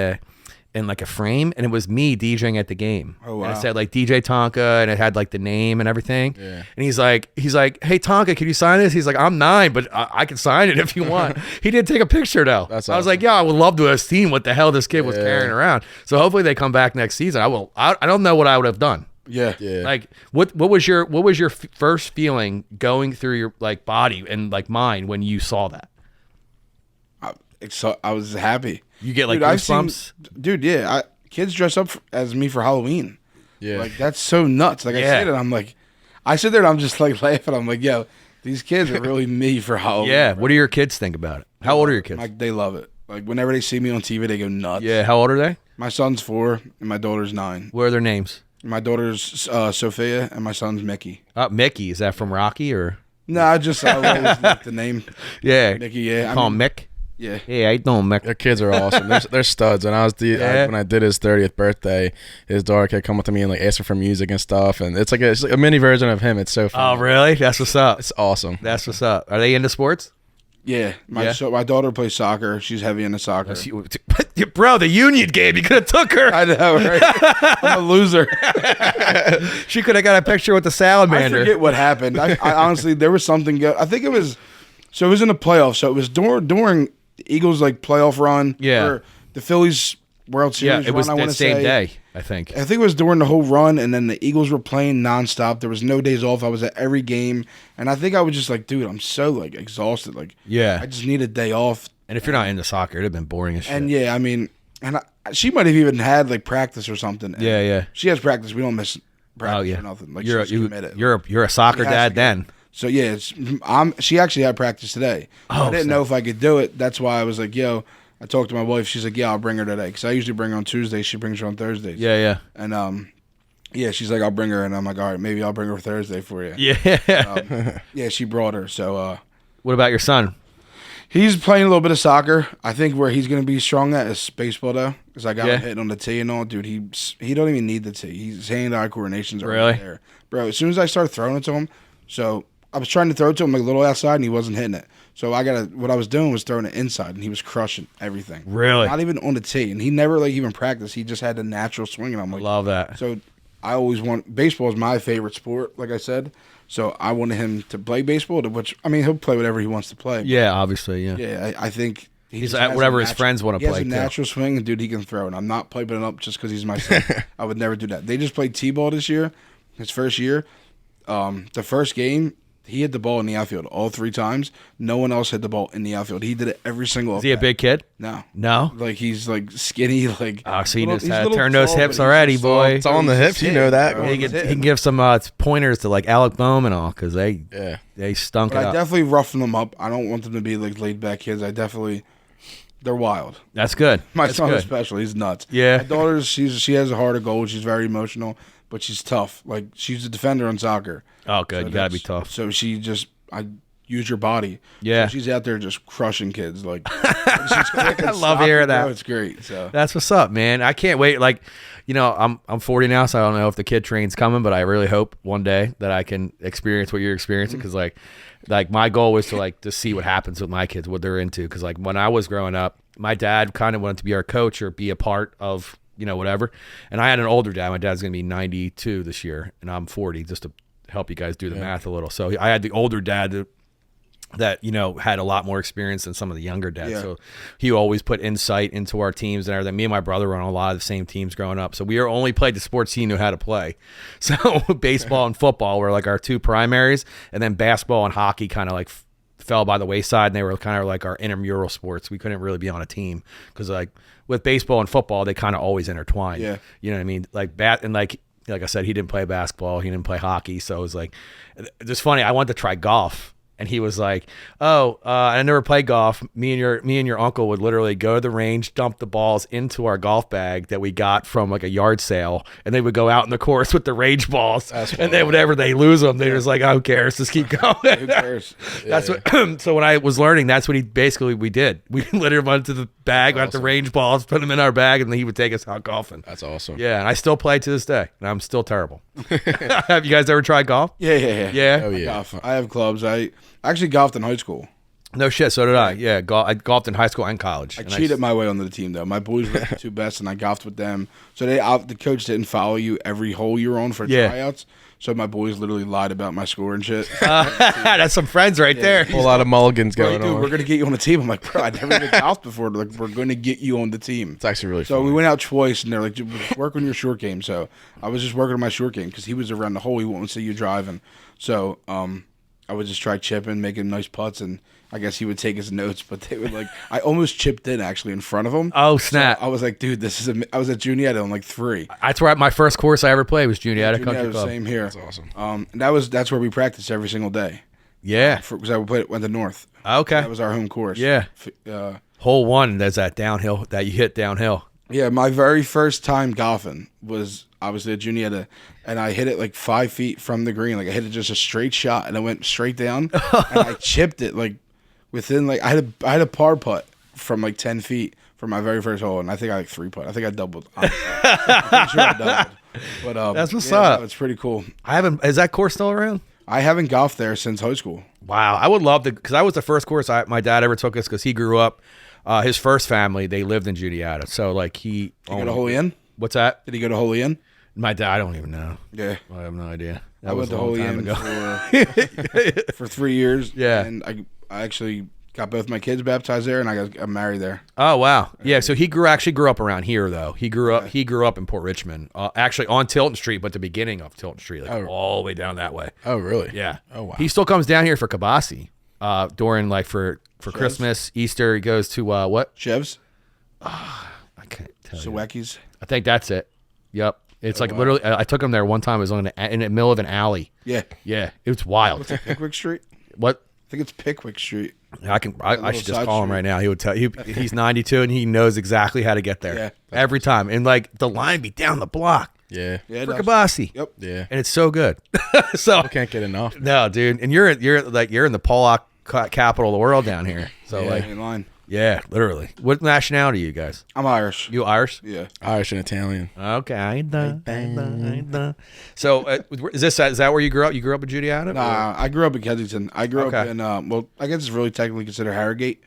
in like a frame, and it was me DJing at the game. Oh, wow. And it said like DJ Tonka, and it had like the name and everything. Yeah. And he's like, hey Tonka, can you sign this? He's like, I'm 9, but I can sign it if you want. He did take a picture though. That's I was awesome. like, yeah, I would love to have seen what the hell this kid was carrying around. So hopefully they come back next season. I don't know what I would have done. Yeah. Like what was your first feeling going through your like body and like mind when you saw that? I was happy. You get like goosebumps? Dude, yeah. Kids dress up as me for Halloween. Yeah. Like, that's so nuts. Like, I see it and I'm like, I sit there and I'm just like laughing. I'm like, yo, these kids are really me for Halloween. Yeah. What do your kids think about it? How old are your kids? Like, they love it. Like, whenever they see me on TV, they go nuts. Yeah. How old are they? My son's 4 and my daughter's 9. What are their names? My daughter's Sophia and my son's Mickey. Mickey. Is that from Rocky or? No, I always like the name. Yeah. Mickey, yeah. Call him Mick? Yeah. Yeah, I know Mick. Their kids are awesome. They're studs. And when I did his 30th birthday, his daughter kept coming to me and like asking for music and stuff. And it's like a mini version of him. It's so fun. Oh, really? That's what's up. It's awesome. That's what's up. Are they into sports? Yeah. My daughter plays soccer. She's heavy into soccer. Bro, the Union game. You could have took her. I know, right? I'm a loser. She could have got a picture with the salamander. I forget what happened. I honestly, there was something good. I think it was in the playoffs. So it was during the Eagles like playoff run. Yeah. Or the Phillies World Series Yeah, it was run, that same day, I think. I think it was during the whole run, and then the Eagles were playing nonstop. There was no days off. I was at every game, and I think I was just like, dude, I'm so like exhausted. Like, Yeah. I just need a day off. And if you're not into soccer, it'd have been boring as shit. And yeah, I mean, she might have even had like practice or something. And Yeah. she has practice. We don't miss practice Oh yeah. or nothing. Like, You're she's committed. you're a soccer She has dad to go. then. So yeah, she actually had practice today. I didn't know if I could do it. That's why I was like, yo. I talked to my wife. She's like, yeah, I'll bring her today. Because I usually bring her on Tuesdays. She brings her on Thursdays. Yeah. And yeah, she's like, I'll bring her. And I'm like, all right, maybe I'll bring her Thursday for you. Yeah. Yeah, she brought her. So What about your son? he's playing a little bit of soccer. I think where he's going to be strong at is baseball, though. Because I got him hitting on the tee and all. Dude, he don't even need the tee. His hand-eye coordination's already there. Bro, as soon as I started throwing it to him, so I was trying to throw it to him like a little outside, and he wasn't hitting it. So what I was doing was throwing it inside, and he was crushing everything. Really? Not even on the tee, and he never like even practiced. He just had the natural swing, and I'm like, Love that. So I always baseball is my favorite sport, like I said. So I wanted him to play baseball, which I mean he'll play whatever he wants to play. Yeah, obviously, yeah. Yeah, I think He's at whatever his friends want to play. He has a natural swing, and dude, he can throw. And I'm not playing it up just because he's my son. I would never do that. They just played t-ball this year, his first year. The first game, he hit the ball in the outfield all 3 times. No one else hit the ball in the outfield. He did it every single. Is he a big kid? No. Like he's like skinny, like. Oh, so you just he's had to little turn those tall, hips but he's already, just boy. It's on the hips, you know that. He can give some pointers to like Alec Bohm and all because they stunk But it I up. definitely roughen them up. I don't want them to be like laid back kids. They're wild. That's good. My That's son good. especially, he's nuts. Yeah. My daughter's she has a heart of gold. She's very emotional, but she's tough. Like she's a defender in soccer. Oh, good. So You gotta be that's- tough. So I use your body. Yeah. So she's out there just crushing kids. Like she's quick I and love stocky, hearing bro. that. It's great. So That's what's up, man. I can't wait. Like, you know, I'm 40 now, so I don't know if the kid train's coming, but I really hope one day that I can experience what you're experiencing. Because like my goal was to like to see what happens with my kids, what they're into. Because like when I was growing up, my dad kind of wanted to be our coach or be a part of whatever. And I had an older dad. My dad's gonna be 92 this year, and I'm 40. Just to help you guys do the math a little. So I had the older dad that had a lot more experience than some of the younger dads. Yeah. So he always put insight into our teams and everything. Me and my brother were on a lot of the same teams growing up. So we only played the sports he knew how to play. So baseball and football were like our 2 primaries, and then basketball and hockey kind of like fell by the wayside, and they were kind of like our intramural sports. We couldn't really be on a team because like with baseball and football, they kind of always intertwine. Yeah. You know what I mean? Like like I said, he didn't play basketball. He didn't play hockey. So it was like, it's funny. I wanted to try golf. And he was like, "Oh, I never played golf. Me and your uncle would literally go to the range, dump the balls into our golf bag that we got from like a yard sale, and they would go out in the course with the range balls. And then whenever they lose them, they're just like, "Who cares? Just keep going." who cares? That's what. So when I was learning, that's what we did. We literally went to the bag, got the range balls, put them in our bag, and then he would take us out golfing. That's awesome. Yeah, and I still play to this day, and I'm still terrible. Have you guys ever tried golf? Yeah. Yeah. Oh yeah. Golf. I have clubs. I actually golfed in high school. No shit. So did I. Yeah, I golfed in high school and college. I cheated my way onto the team though. My boys were the two best, and I golfed with them. So the coach didn't follow you every hole you're on for tryouts. So my boys literally lied about my score and shit. That's some friends right there. A lot of mulligans going on. We're gonna get you on the team. I'm like, bro, I never even golfed before. Like, we're gonna get you on the team. It's actually really So funny. we went out twice, and they're like, work on your short game. So I was just working on my short game because he was around the hole. He wouldn't see you driving. So I would just try chipping, making nice putts, and I guess he would take his notes. But they would I almost chipped in actually in front of him. Oh snap! So I was like, dude, I was at Juniata on 3. That's where my first course I ever played was Juniata Country Club. Same here. That's awesome. And that's where we practiced every single day. Yeah, Because I went to North. Okay. That was our home course. Yeah. Hole 1, there's that downhill that you hit downhill. Yeah, my very first time golfing was obviously at Juniata, and I hit it 5 feet from the green. I hit it just a straight shot, and it went straight down, and I chipped it within I had a par putt from 10 feet for my very first hole, and I think I 3-putt. I think I doubled. I'm pretty sure I doubled. But that's what's up. No, it's pretty cool. Is that course still around? I haven't golfed there since high school. Wow, I would love to, because that was the first course my dad ever took us, because he grew up. His first family, they lived in Juniata, so he. Did he go to Holy Inn? What's that? Did he go to Holy Inn? My dad, I don't even know. Yeah, I have no idea. I went to Holy Inn for 3 years. Yeah, and I actually got both my kids baptized there, and I got married there. Oh wow, yeah. So he actually grew up around here though. He grew up in Port Richmond, actually on Tilton Street, but the beginning of Tilton Street, all the way down that way. Oh really? Yeah. Oh wow. He still comes down here for Kabasi, during for Christmas, Easter. He goes to what? Chevs? I can't tell you. Sawecki's? I think that's it. Yep. It's literally. I took him there one time. It was in the middle of an alley. Yeah. Yeah. It was wild. What's it, Pickwick Street? What? I think it's Pickwick Street. I should just call him right now. He would tell he's 92 and he knows exactly how to get there. Yeah. Every time. And the line be down the block. Yeah. Yeah, For Kabasi. Yep. Yeah. And it's so good. So I can't get enough. no, dude. And you're in the Pollock capital of the world down here. So In line. yeah, literally. What nationality are you guys? I'm Irish. You Irish? Yeah. Irish and Italian. Okay. So is that where you grew up? You grew up in Juniata? Nah, I grew up in Kensington. I grew up in I guess it's really technically considered Harrogate,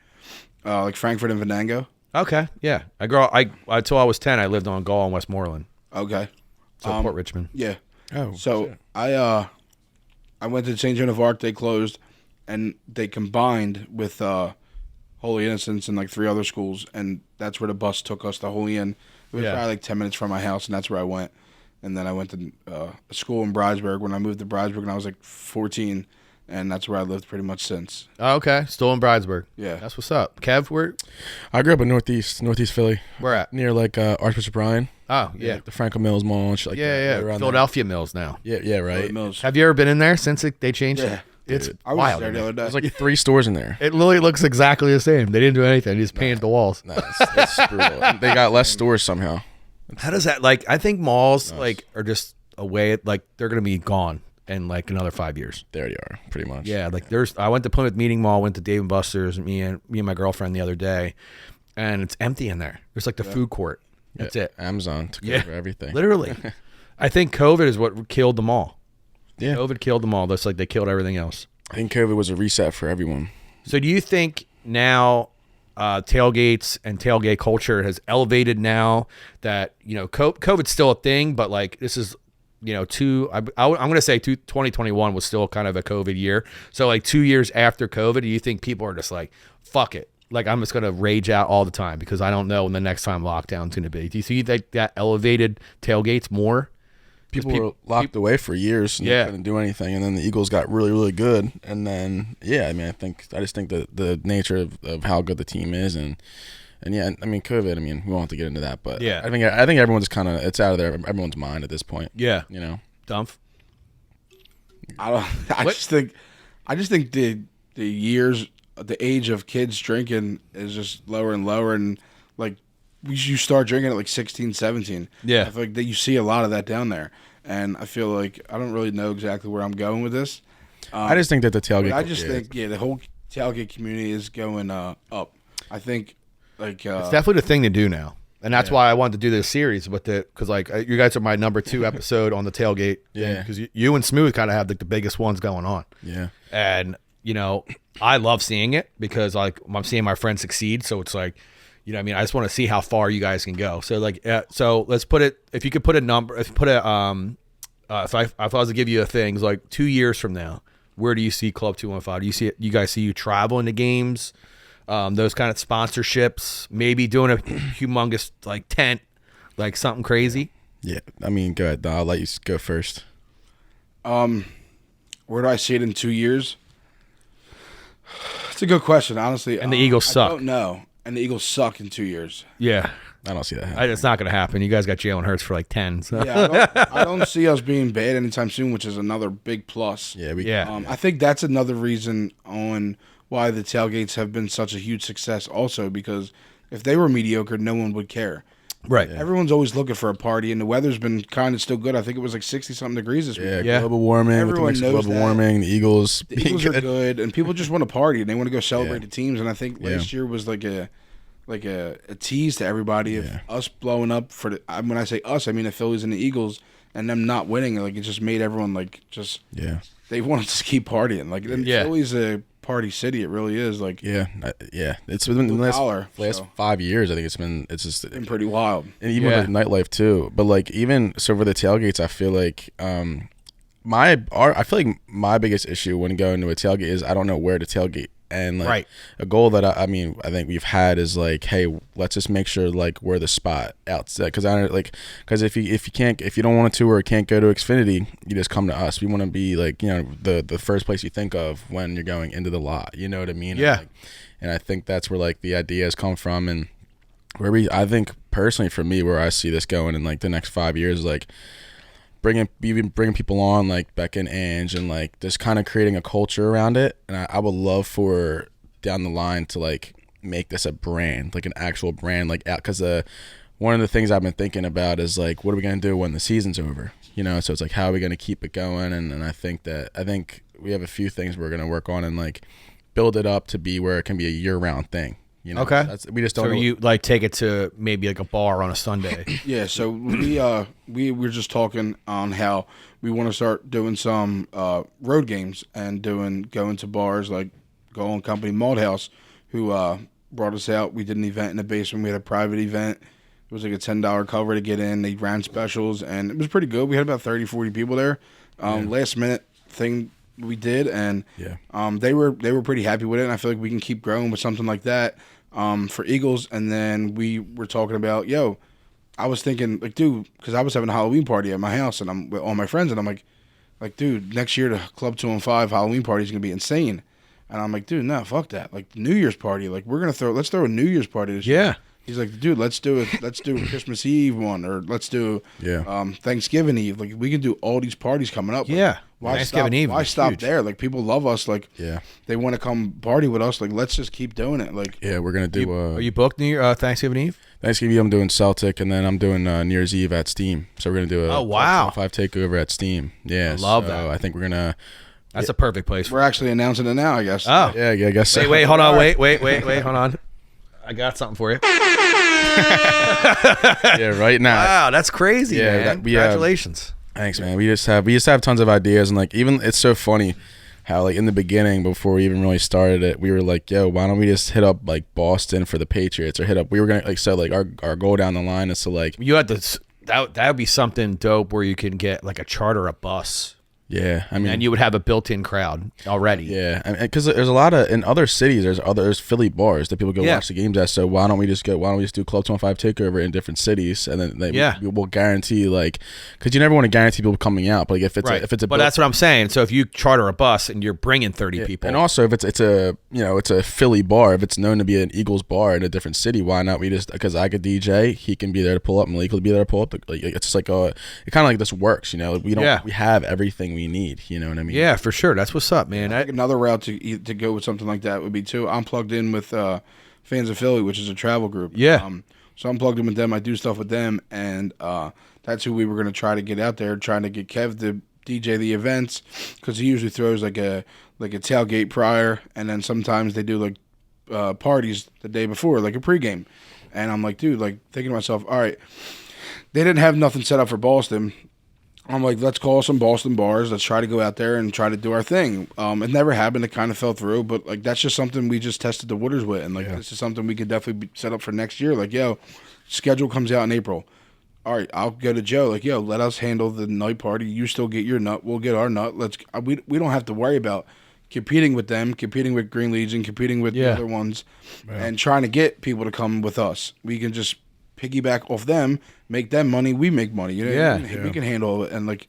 Frankfurt and Venango. Okay. Yeah. I grew up. Until I was 10, I lived on Gaul and Westmoreland. Okay. So Port Richmond. Yeah. Oh. So shit. I went to St. Joan of Arc. They closed, and they combined with Holy Innocents and 3 other schools, and that's where the bus took us to Holy Inn. It was probably 10 minutes from my house, and that's where I went. And then I went to a school in Bridesburg when I moved to Bridesburg when I was 14, and that's where I lived pretty much since. Oh, okay. Still in Bridesburg. Yeah. That's what's up. Kev, where I grew up in Northeast Philly. where at? Near Archbishop Bryan. Oh, yeah. The Franklin Mills Mall and shit like that. Yeah. Right around Philadelphia Mills now. there. Yeah, right. Mills. Have you ever been in there since they changed Yeah. it? It's I was wild. there the other day. There's 3 stores in there. It literally looks exactly the same. They didn't do anything. They just painted the walls. Nah, it's brutal. They got less stores somehow. How does that I think malls are just a way they're gonna be gone in another 5 years. They already are, pretty much. Yeah, I went to Plymouth Meeting Mall, went to Dave and Buster's, me and my girlfriend the other day, and it's empty in there. There's the food court. That's it. Amazon took over everything. Literally. I think COVID is what killed them all. Yeah. COVID killed them all. That's they killed everything else. I think COVID was a reset for everyone. So do you think now tailgates and tailgate culture has elevated now that, COVID's still a thing, but this is, I'm going to say 2021 was still kind of a COVID year. So 2 years after COVID, do you think people are just fuck it? I'm just going to rage out all the time because I don't know when the next time lockdown's going to be. Do you see that elevated tailgates more? People were locked away for years and they couldn't do anything, and then the Eagles got really, really good, and then I just think that the nature of how good the team is, and COVID. We won't have to get into that, but I think everyone's it's out of everyone's mind at this point. Yeah, Dunphy. I just think the years, the age of kids drinking is just lower and lower, and you start drinking at 16, 17. Yeah. I feel that you see a lot of that down there. And I feel I don't really know exactly where I'm going with this. I just think that the tailgate... I just think, the whole tailgate community is going up. I think, it's definitely the thing to do now. And that's why I wanted to do this series because you guys are my number 2 episode on the tailgate. Yeah. Because you and Smooth kind of have the biggest ones going on. Yeah. And, I love seeing it because like I'm seeing my friends succeed. So it's like, you know what I mean? I just want to see how far you guys can go. So like, so let's put it, if you could put a number, if I was to give you a thing, it's like 2 years from now, where do you see Club 215? Do you see it? You guys see you traveling to games, those kind of sponsorships, maybe doing a humongous like tent, like something crazy? Yeah, I mean, go ahead. I'll let you go first. Where do I see it in 2 years? It's a good question, honestly. And the Eagles suck. I don't know. And the Eagles suck in 2 years. Yeah. I don't see that happening. It's not going to happen. You guys got Jalen Hurts for like 10. So. Yeah, I don't see us being bad anytime soon, which is another big plus. Yeah. I think that's another reason on why the tailgates have been such a huge success also, because if they were mediocre, no one would care. Right. Everyone's always looking for a party, and the weather's been kind of still good. I think it was like 60-something degrees this week. Yeah. Global warming. Everyone with the mix of knows global that. warming. The Eagles Are good, and people just want to party, and they want to go celebrate Yeah. the teams. And I think last year was like a tease to everybody of us blowing up for the. When I say us, I mean the Phillies and the Eagles, and them not winning. Like it just made everyone like just they wanted to keep partying. Like and Philly's a party city. It really is. Like it's been the last 5 years. I think it's just been pretty wild, and even with nightlife too. But like even so for the tailgates, I feel like I feel like my biggest issue when going to a tailgate is I don't know where to tailgate. And like a goal that I think we've had is like, hey, let's just make sure like we're the spot outside, because if you don't want to or can't go to Xfinity, you just come to us. We want to be like, you know, the first place you think of when you're going into the lot. You know what I mean? Yeah. And I think that's where like the ideas come from, and I think personally for me, where I see this going in like the next 5 years, like bringing people on like Beck and Ange, and like just kind of creating a culture around it. And I would love for down the line to like make this a brand, like an actual brand, like out, because one of the things I've been thinking about is like, what are we gonna do when the season's over? You know, so it's like, how are we gonna keep it going? And I think we have a few things we're gonna work on and like build it up to be where it can be a year-round thing. You know, okay. We just don't. So you like take it to maybe like a bar on a Sunday? Yeah. So we were just talking on how we want to start doing some road games and going to bars like Go On Company Malthouse, who brought us out. We did an event in the basement. We had a private event. It was like a $10 cover to get in. They ran specials, and it was pretty good. We had about 30, 40 people there. Last minute thing we did, and they were pretty happy with it. And I feel like we can keep growing with something like that for Eagles. And then we were talking about, I was thinking like, dude, because I was having a Halloween party at my house, and I'm with all my friends, and I'm like, dude, next year the Club 215 Halloween party is gonna be insane. And I'm like, dude, no, fuck that. Like New Year's party, like let's throw a New Year's party this year. He's like, dude, let's do a Christmas Eve one, or let's do Thanksgiving Eve. Like we can do all these parties coming up. Yeah. Like, why Thanksgiving Eve. Why stop huge. there? Like people love us. Like they want to come party with us. Like let's just keep doing it. Like we're gonna do. Are you booked near Thanksgiving Eve? Thanksgiving Eve, I'm doing Celtic, and then I'm doing New Year's Eve at Steam. So we're gonna do a 5 takeover at Steam. Yeah, I love that. I think we're gonna. That's a perfect place. We're actually announcing it now, I guess. Oh yeah, I guess. So. Wait, hold on, wait, hold on. I got something for you. Yeah, right now. Wow, that's crazy, man. Congratulations. Thanks, man. We just have tons of ideas, and like even it's so funny how like in the beginning before we even really started it, we were like, yo, why don't we just hit up like Boston for the Patriots, or we were gonna like, so like our goal down the line is to like, you had to that would be something dope where you can get like a bus. Yeah, I mean, and you would have a built-in crowd already. Yeah, because there's a lot of in other cities. There's Philly bars that people go watch the games at. So why don't we just do Club 215 takeover in different cities, and then we'll guarantee like, because you never want to guarantee people coming out, but like if it's but that's what I'm saying. So if you charter a bus and you're bringing 30 people, and also if it's a Philly bar, if it's known to be an Eagles bar in a different city, why not we just, because I could DJ, he can be there to pull up, Malik will be there to pull up. Like it's just like it kind of like this works, you know. Like, we have everything we need, you know what I mean? Yeah, for sure. That's what's up, man. I think another route to go with something like that would be too. I'm plugged in with Fans of Philly, which is a travel group. Yeah. So I'm plugged in with them. I do stuff with them, and that's who we were going to try to get out there, trying to get Kev to DJ the events, because he usually throws like a tailgate prior, and then sometimes they do like parties the day before, like a pregame. And I'm like, dude, like thinking to myself, all right, they didn't have nothing set up for Boston. I'm like, let's call some Boston bars. Let's try to go out there and try to do our thing. It never happened. It kind of fell through, but like that's just something we just tested the waters with, and like this is something we could definitely set up for next year. Like, yo, schedule comes out in April. All right, I'll go to Joe. Like, yo, let us handle the night party. You still get your nut. We'll get our nut. We don't have to worry about competing with them, competing with Green Legion, competing with the other ones, and trying to get people to come with us. We can just piggyback off them, make them money, we make money. You know what I mean? We can handle it. And like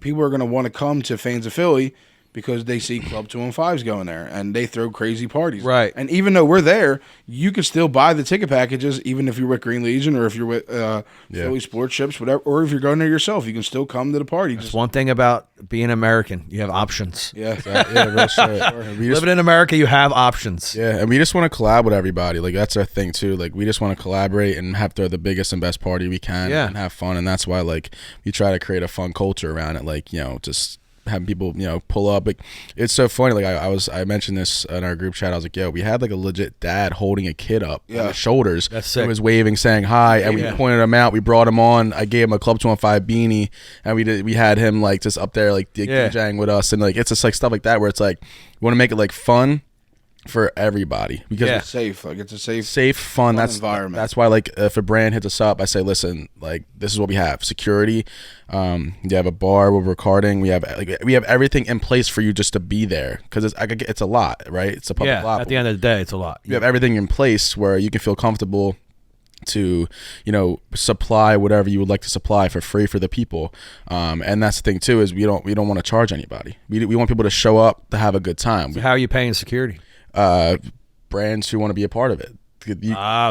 people are gonna want to come to Fans of Philly because they see Club215's going there and they throw crazy parties. Right. And even though we're there, you can still buy the ticket packages, even if you're with Green Legion or if you're with Philly Sports Ships, whatever, or if you're going there yourself, you can still come to the party. That's one thing about being American. You have options. Yeah. Real shit. Living in America, you have options. Yeah, and we just want to collab with everybody. Like, that's our thing, too. Like, we just want to collaborate and have the biggest and best party we can and have fun. And that's why, like, we try to create a fun culture around it. Like, you know, just having people, you know, pull up. Like, it's so funny. Like, I mentioned this in our group chat. I was like, yo, we had like a legit dad holding a kid up on his shoulders. That's sick. He was waving, saying hi, and we pointed him out. We brought him on. I gave him a Club215 beanie, and we had him like just up there like DJing with us, and like it's just like stuff like that where it's like we want to make it like fun for everybody because it's safe. Like, it's a safe, fun. That's environment. That's why, like, if a brand hits us up, I say, listen, like, this is what we have: security. You have a bar. We're recording. We have everything in place for you just to be there because it's a lot, right? It's a public lot. At the end of the day, it's a lot. You have everything in place where you can feel comfortable to, you know, supply whatever you would like to supply for free for the people. And that's the thing too, is we don't want to charge anybody. We want people to show up to have a good time. So how are you paying security? Brands who want to be a part of it.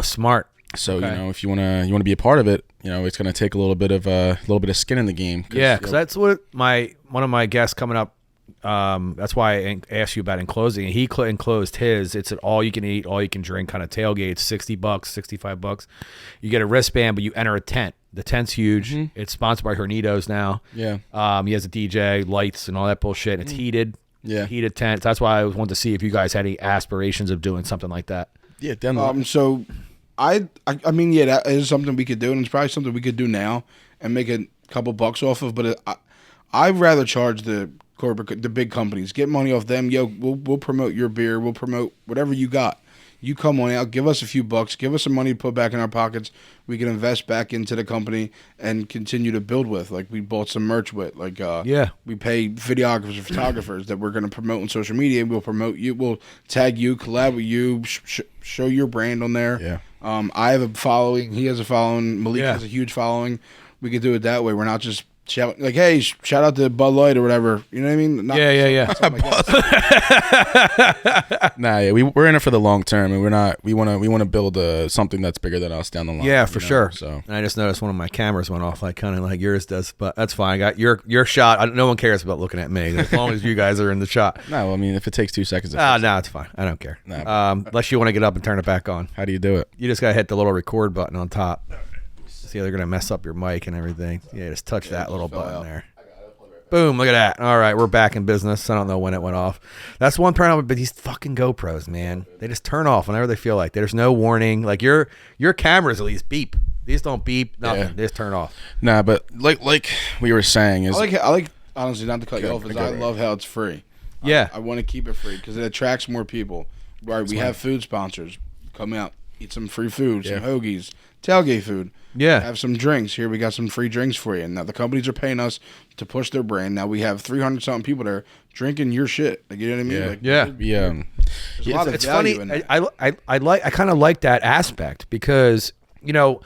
Smart. So you know, if you want to be a part of it, you know, it's going to take a little bit of skin in the game. Because that's what one of my guests coming up. That's why I asked you about enclosing. He enclosed his. It's an all you can eat, all you can drink kind of tailgate. $60, $65. You get a wristband, but you enter a tent. The tent's huge. Mm-hmm. It's sponsored by Hornitos now. Yeah. He has a DJ, lights, and all that bullshit. It's heated. Yeah. Heated tent. That's why I wanted to see if you guys had any aspirations of doing something like that. Yeah, definitely. So I mean, yeah, that is something we could do, and it's probably something we could do now and make a couple bucks off of. But I'd rather charge the big companies, get money off them. Yo, we'll promote your beer. We'll promote whatever you got. You come on out, give us a few bucks, give us some money to put back in our pockets. We can invest back into the company and continue to build with. Like, we bought some merch with. Like, we pay videographers and photographers that we're going to promote on social media. We'll promote you. We'll tag you, collab with you, show your brand on there. Yeah. I have a following. He has a following. Malik has a huge following. We could do it that way. We're not just shout, like, hey, shout out to Bud Light or whatever. You know what I mean? Yeah. We're in it for the long term, and we want to build something that's bigger than us down the line. Yeah, for sure. So, and I just noticed one of my cameras went off, like kind of like yours does, but that's fine. I got your shot. No one cares about looking at me as long as you guys are in the shot. No, I mean, if it takes 2 seconds. No, it's fine. I don't care. Unless you want to get up and turn it back on. How do you do it? You just gotta hit the little record button on top. See, they're gonna mess up your mic and everything. Yeah, just touch that little button there. Boom! Look at that. All right, we're back in business. I don't know when it went off. That's one problem, but these fucking GoPros, man, they just turn off whenever they feel like. There's no warning. Like your cameras at least beep. These don't beep. Nothing. Yeah. They just turn off. Nah, but like we were saying is I like honestly, not to cut you off, is I love how it's free. Yeah, I want to keep it free because it attracts more people. Right, we have food sponsors. Come out, eat some free food, some hoagies, tailgate food. Yeah. Have some drinks. Here, we got some free drinks for you. Now, the companies are paying us to push their brand. Now, we have 300-something people there drinking your shit. Like, you know what I mean? There's a lot of value in that. I kind of like that aspect because, you know,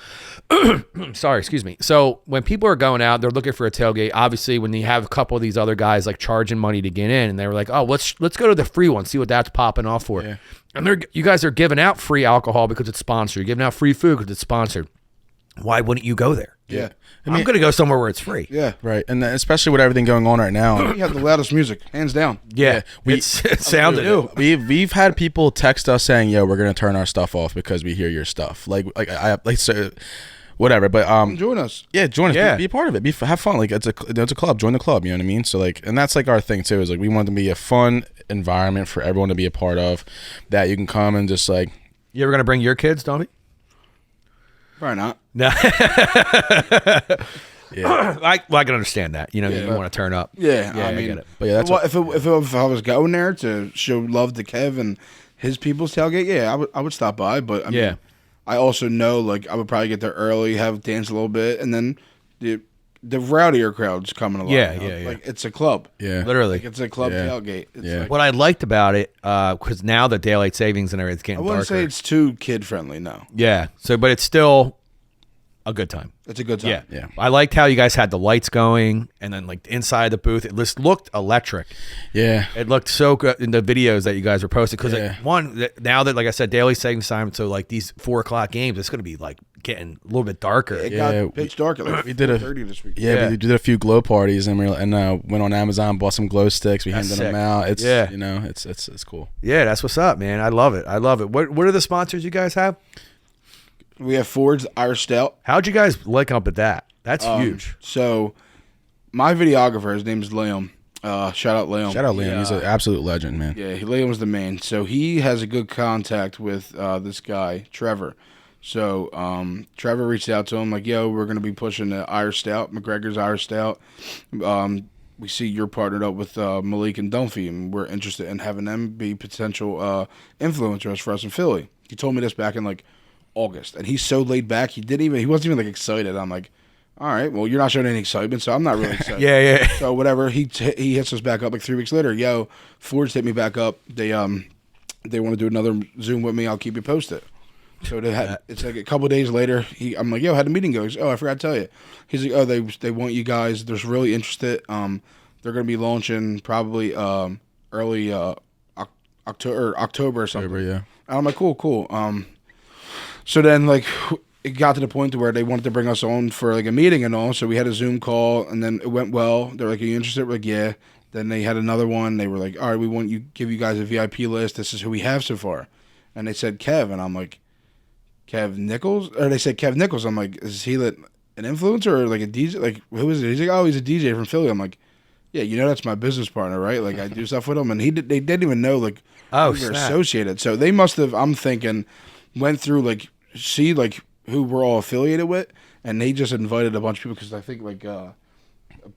excuse me. So, when people are going out, they're looking for a tailgate. Obviously, when you have a couple of these other guys, like, charging money to get in, and they were like, oh, let's go to the free one, see what that's popping off for. Yeah. And you guys are giving out free alcohol because it's sponsored. You're giving out free food because it's sponsored. Why wouldn't you go there? Yeah. I'm going to go somewhere where it's free. Yeah. Right. And especially with everything going on right now. We have the loudest music, hands down. Yeah. It sounded. We've had people text us saying, yo, we're going to turn our stuff off because we hear your stuff. So whatever. But join us. Yeah, join us. Yeah. Be a part of it. Have fun. Like, it's a club. Join the club. You know what I mean? So, like, and that's like our thing too, is like we want to be a fun environment for everyone to be a part of, that you can come and just like. You ever going to bring your kids, Dunphy? Probably not. No. Yeah. I can understand that. You know, you want to turn up. Yeah, Yeah, I I mean, get it. But yeah, that's if I was going there to show love to Kev and his people's tailgate, yeah, I would stop by. But I mean, I also know like I would probably get there early, have dance a little bit, and then the rowdier crowd's coming along. Yeah, you know? yeah. Like it's a club. Yeah. Literally. Like it's a club Yeah. tailgate. It's Yeah. like, What I liked about it, because now the daylight savings and everything's I getting wouldn't darker. say it's too kid friendly. No, Yeah. So, but it's still a good time. it's a good time. Yeah. Yeah. I liked how you guys had the lights going, and then like inside the booth, it just looked electric. Yeah. It looked so good in the videos that you guys were posting. Because Yeah. now that, like I said, daily savings time, so like these 4 o'clock games, it's going to be like getting a little bit darker. It Yeah, got pitch dark at like we did a 30 this week. Yeah, Yeah. we did a few glow parties and went on Amazon, bought some glow sticks. We That's handed them sick. out. It's Yeah. you know, it's cool. Yeah, that's what's up, man. I love it. I love it. What are the sponsors you guys have? We have Ford's Irish Stout. How'd you guys link up at that? That's huge. So my videographer, his name is Liam. Shout out Liam. Shout out Liam, he's an absolute legend, man. Yeah, Liam was the man. So he has a good contact with this guy, Trevor. So Trevor reached out to him like, yo, we're going to be pushing the Irish Stout, McGregor's Irish Stout. We see you're partnered up with Malik and Dunphy, and we're interested in having them be potential influencers for us in Philly. He told me this back in like August, and he's so laid back. He wasn't even like excited. I'm like, all right, well, you're not showing any excitement, so I'm not really excited. Yeah. So whatever, he hits us back up like 3 weeks later. Yo, Ford's hit me back up. They want to do another Zoom with me. I'll keep you posted. So it's like a couple of days later. I'm like, yo, how'd the meeting go? He's, oh, I forgot to tell you. He's like, oh, they want you guys. They're really interested. They're gonna be launching probably early October or something. Yeah. And I'm like, cool. So then like it got to the point to where they wanted to bring us on for like a meeting and all. So we had a Zoom call, and then it went well. They're like, are you interested? We're like, yeah. Then they had another one. They were like, all right, we want you give you guys a VIP list. This is who we have so far. And they said Kev, and I'm like, Kev Nichols? Or they said Kev Nichols. I'm like, is he an influencer or like a DJ? Like, who is it? He's like, oh, he's a DJ from Philly. I'm like, yeah, you know that's my business partner, right? Like, I do stuff with him. And they didn't even know, like, we were associated. So they must have, I'm thinking, went through, like, see, like, who we're all affiliated with. And they just invited a bunch of people because I think, like, a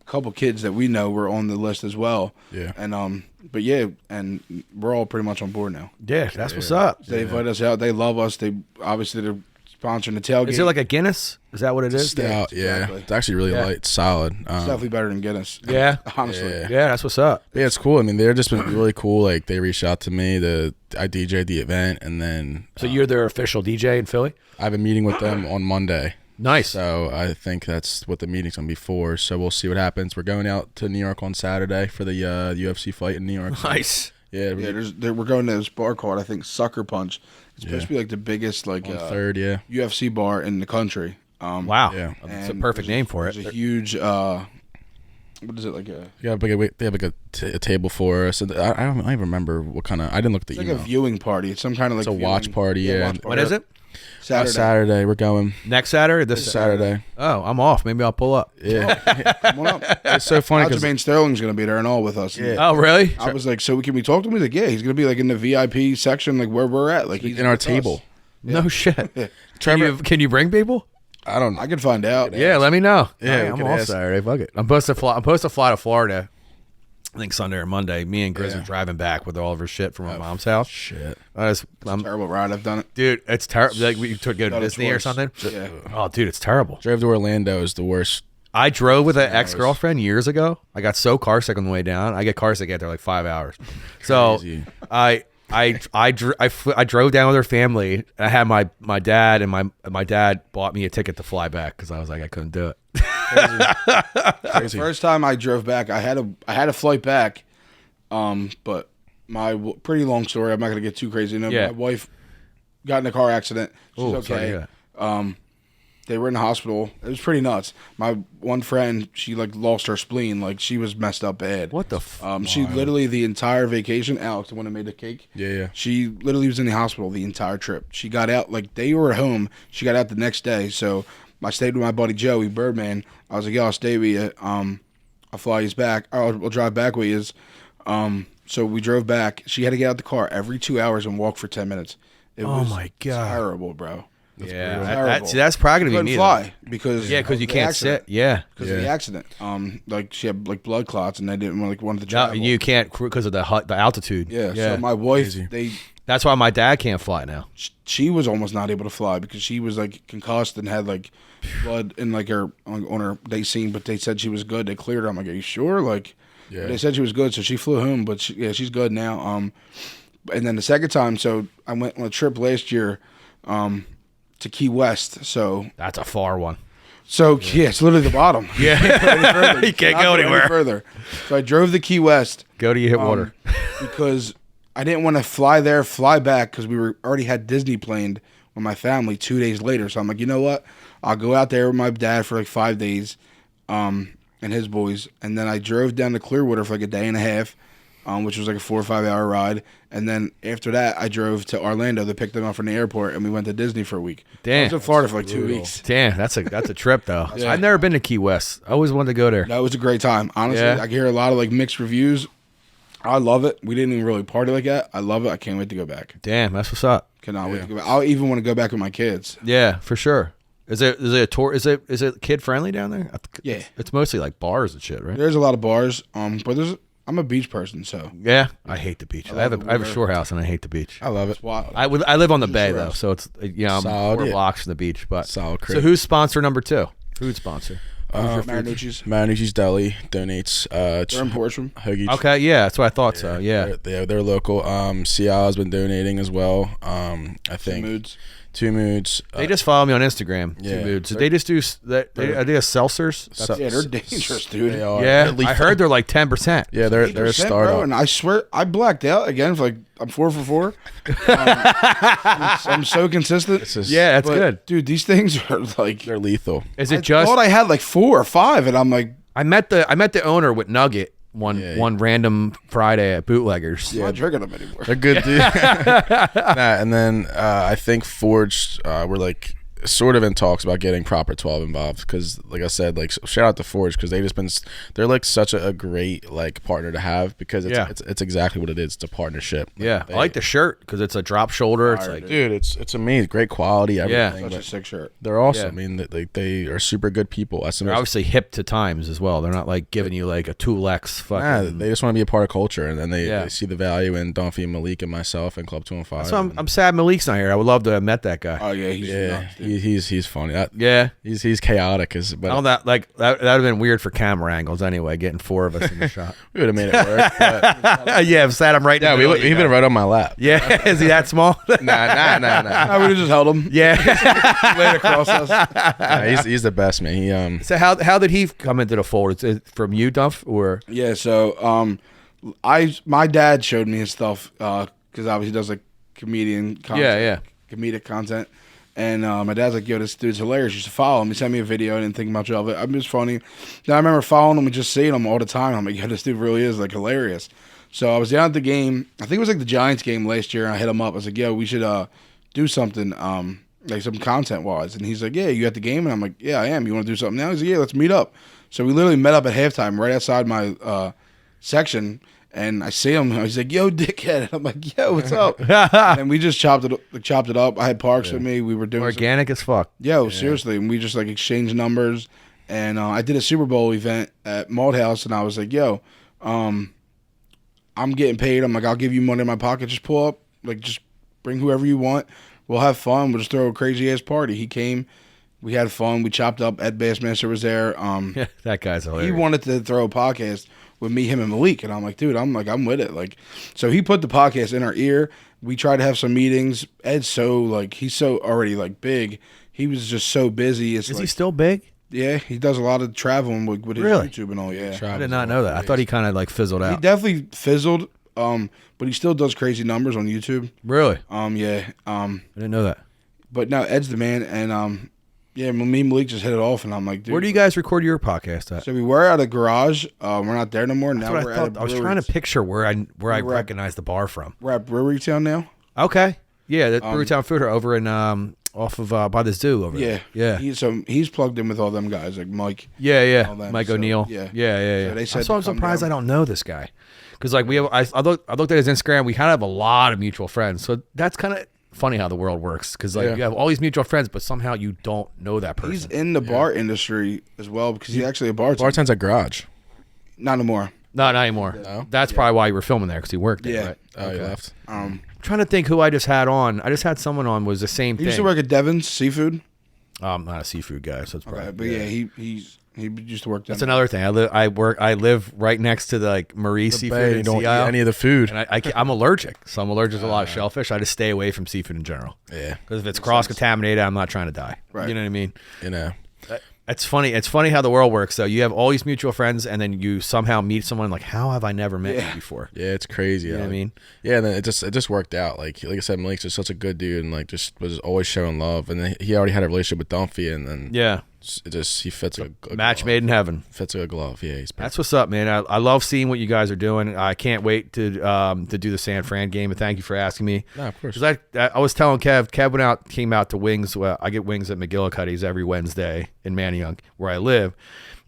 couple kids that we know were on the list as well. Yeah. And, but yeah, and we're all pretty much on board now. Yeah, that's what's up. They invite us out. They love us. They're sponsoring the tailgate. Is it like a Guinness? Is that what it is? Stout, yeah. exactly. It's actually really light, solid. It's definitely better than Guinness. Yeah. Honestly. Yeah, that's what's up. Yeah, it's cool. I mean, they're just been really cool. Like, they reached out to me. I DJ'd the event, and then So you're their official DJ in Philly? I have a meeting with them on Monday. Nice. So I think that's what the meeting's going to be for. So we'll see what happens. We're going out to New York on Saturday for the UFC fight in New York. Nice. Yeah, We're going to this bar called, I think, Sucker Punch. It's supposed to be like the biggest like on third, yeah. UFC bar in the country. Wow. Yeah. It's a perfect name for it. There's a huge what is it like a? Yeah, they have like a table for us. And I don't even remember what kind of. I didn't look at the It's like email. a viewing party. It's some kind of like It's a watch party. Yeah. watch party. When is it? Saturday. We're going Next Saturday? this Saturday. Oh, I'm off. Maybe I'll pull up. Yeah. Come on up. It's so funny because Aljamain Sterling's gonna be there and all with us. Yeah. Oh, really? I was like, so can we talk to him? He's like, yeah, he's gonna be like in the VIP section, like where we're at. Like he's in our with us. table. No shit. Yeah. Trevor, Can you bring people? I don't. I can find out. Yeah, let me know. Yeah, we I'm could off ask. Saturday. Fuck it. I'm supposed to fly to Florida. I think Sunday or Monday. Me and Grizz are driving back with all of her shit from our mom's house. Shit. Terrible ride. I've done it. Dude, it's terrible. Like we took go to Done it Disney or twice. something. Yeah. Oh, dude, it's terrible. Drove to Orlando is the worst. I drove with an ex-girlfriend years ago. I got so car sick on the way down. I get car sick after like 5 hours. So Crazy. I drove down with her family. I had my dad, and my dad bought me a ticket to fly back because I was like I couldn't do it. Crazy. First time I drove back, I had a flight back, but pretty long story. I'm not gonna get too crazy. Yeah. My wife got in a car accident. She's Ooh, okay. sorry to hear that. They were in the hospital. It was pretty nuts. My one friend, she like lost her spleen. Like she was messed up bad. What the She literally the entire vacation. Alex, the one that made the cake. Yeah. She literally was in the hospital the entire trip. She got out like they were at home. She got out the next day. So I stayed with my buddy Joey Birdman. I was like, yo, I'll stay with you. I'll fly you back. I'll drive back with you. So we drove back. She had to get out the car every 2 hours and walk for 10 minutes. It was my God. terrible, bro. See, that's probably gonna couldn't be me. fly because Because you can't sit. Because of the accident. Like she had like blood clots, and they didn't want to travel. No, you can't because of the altitude. Yeah. So my wife, that's why my dad can't fly now. She was almost not able to fly because she was like concussed and had like blood in like her on her day scene, but they said she was good. They cleared her. I'm like, are you sure? Like, they said she was good, so she flew home. But she's good now. And then the second time, so I went on a trip last year, to Key West. So that's a far one. So it's literally the bottom. Yeah, you can't go anywhere further. So I drove to Key West. Go to you hit water because I didn't want to fly there, fly back because we already had Disney planned with my family 2 days later. So I'm like, you know what? I'll go out there with my dad for like 5 days, and his boys, and then I drove down to Clearwater for like a day and a half, which was like a 4 or 5 hour ride. And then after that, I drove to Orlando to pick them up from the airport, and we went to Disney for a week. Damn, I was in Florida for like 2 weeks. Damn, that's a trip though. I've never been to Key West. I always wanted to go there. That was a great time. Honestly, I hear a lot of like mixed reviews. I love it. We didn't even really party like that. I love it. I can't wait to go back. Damn, that's what's up. Cannot wait to go back. I'll even want to go back with my kids. Yeah, for sure. Is it a tour? Is it kid friendly down there? Yeah, it's mostly like bars and shit, right? There's a lot of bars. But I'm a beach person, so yeah. I hate the beach. I have a shore house and I hate the beach. I love it. I live on the bay though, so it's I'm 4 blocks from the beach. But solid. So who's sponsor number 2? Food sponsor. Marinucci's Deli donates. They're in Portsmouth. Hoagie. Okay, yeah, that's what I thought. So yeah, they're local. Cial has been donating as well. I think. Two Moods. They just follow me on Instagram. Yeah, 2 Moods. Did they just do that? Are they a seltzers? They're dangerous, dude. They are. Yeah, I heard they're like 10%. Yeah, they're a startup. And I swear, I blacked out again for like I'm 4 for 4. I'm so consistent. That's good, dude. These things are like they're lethal. Is it I thought I had like 4 or 5, and I'm like, I met the owner with Nugget. One random Friday at Bootleggers. I'm not drinking them anymore. They're good, dude. And then I think Forged, we're like sort of in talks about getting Proper 12 involved because, like I said, like shout out to Forged because they're like such a great like partner to have because it's exactly what it is. It's a partnership. Yeah, I like the shirt because it's a drop shoulder. It's like, dude, it's amazing, great quality. Everything. Such a sick shirt. They're awesome. I mean, they are super good people. They're obviously hip to times as well. They're not like giving you like a 2X fucking. They just want to be a part of culture, and then they see the value in Dunphy and Malik and myself and Club215. So I'm sad Malik's not here. I would love to have met that guy. Oh yeah, he's funny. Yeah, he's chaotic. But all that that would have been weird for camera angles anyway. Getting 4 of us in the shot, we would have made it work. But, yeah, I've sat him right. Yeah, he been right on my lap. Yeah, is he that small? Nah. I would have just held him. Yeah, laid across us. Nah, he's the best, man. So how did he come into the fold? Is it from you, Dunph, or? Yeah, so my dad showed me his stuff because obviously he does like comedian content. Comedic content. And my dad's like, yo, this dude's hilarious. You should follow him. He sent me a video. I didn't think much of it. I'm just funny. Then I remember following him and just seeing him all the time. I'm like, yo, this dude really is like hilarious. So I was down at the game. I think it was like the Giants game last year. And I hit him up. I was like, yo, we should do something like some content wise. And he's like, yeah, you at the game? And I'm like, yeah, I am. You want to do something now? He's like, yeah, let's meet up. So we literally met up at halftime right outside my section. And I see him. He's like, "Yo, dickhead." And I'm like, "Yo, what's up?" And we just chopped it up. I had Parks with me. We were doing organic as fuck. Seriously. And we just like exchanged numbers. And I did a Super Bowl event at Malthouse, and I was like, "Yo, I'm getting paid." I'm like, "I'll give you money in my pocket. Just pull up. Like, just bring whoever you want. We'll have fun. We'll just throw a crazy ass party." He came. We had fun. We chopped up. Ed Bassmaster was there. That guy's hilarious. He wanted to throw a podcast with me, him, and Malik, and I'm like, dude, I'm with it. Like, so he put the podcast in our ear. We tried to have some meetings. Ed's he's so already like big. He was just so busy. Is he still big? Yeah, he does a lot of traveling with his YouTube and all. Yeah, I did not know that. I thought he kind of like fizzled out. He definitely fizzled. But he still does crazy numbers on YouTube. Really? Yeah. I didn't know that. But no, Ed's the man, and yeah, me and Malik just hit it off, and I'm like, dude. Where do you guys record your podcast at? So we were at a garage. We're not there no more. Now we're at I was trying to picture where I recognize the bar from. We're at Brewery Town now. Okay. Yeah, that Brewery Town Food over in off of by the zoo over there. Yeah. He's plugged in with all them guys like Mike. Yeah. Mike O'Neill. Yeah. So they said I'm surprised I don't know this guy. Because like I looked at his Instagram. We kind of have a lot of mutual friends. So that's kind of funny how the world works because like you have all these mutual friends, but somehow you don't know that person. He's in the bar industry as well because he's actually a bartender. Bartend's at Garage. Not anymore. No, not anymore. No? That's probably why you were filming there because he worked there. Right? Oh, he left. I'm trying to think who I just had on. I just had someone on was the same thing. He used to work at Devon's Seafood. I'm not a seafood guy, so it's probably. But he used to work. That's another thing. I live right next to the like Marie Seafood. You don't eat any of the food. And I'm allergic, so I'm allergic to a lot of shellfish. I just stay away from seafood in general. Yeah, because if it's cross contaminated, I'm not trying to die. Right. You know what I mean? You know. It's funny. It's funny how the world works. So you have all these mutual friends, and then you somehow meet someone like, how have I never met you before? Yeah, it's crazy. You know what I mean? Yeah, and then it just worked out. Like I said, Malik's just such a good dude, and like just was always showing love. And then he already had a relationship with Dunphy, and then he fits a match glove. made in heaven. Fits a glove. Yeah, he's perfect. That's what's up, man. I love seeing what you guys are doing. I can't wait to do the San Fran game. And thank you for asking me. No, of course. Because I was telling Kev came out to wings. Well, I get wings at McGillicuddy's every Wednesday in Manayunk, where I live.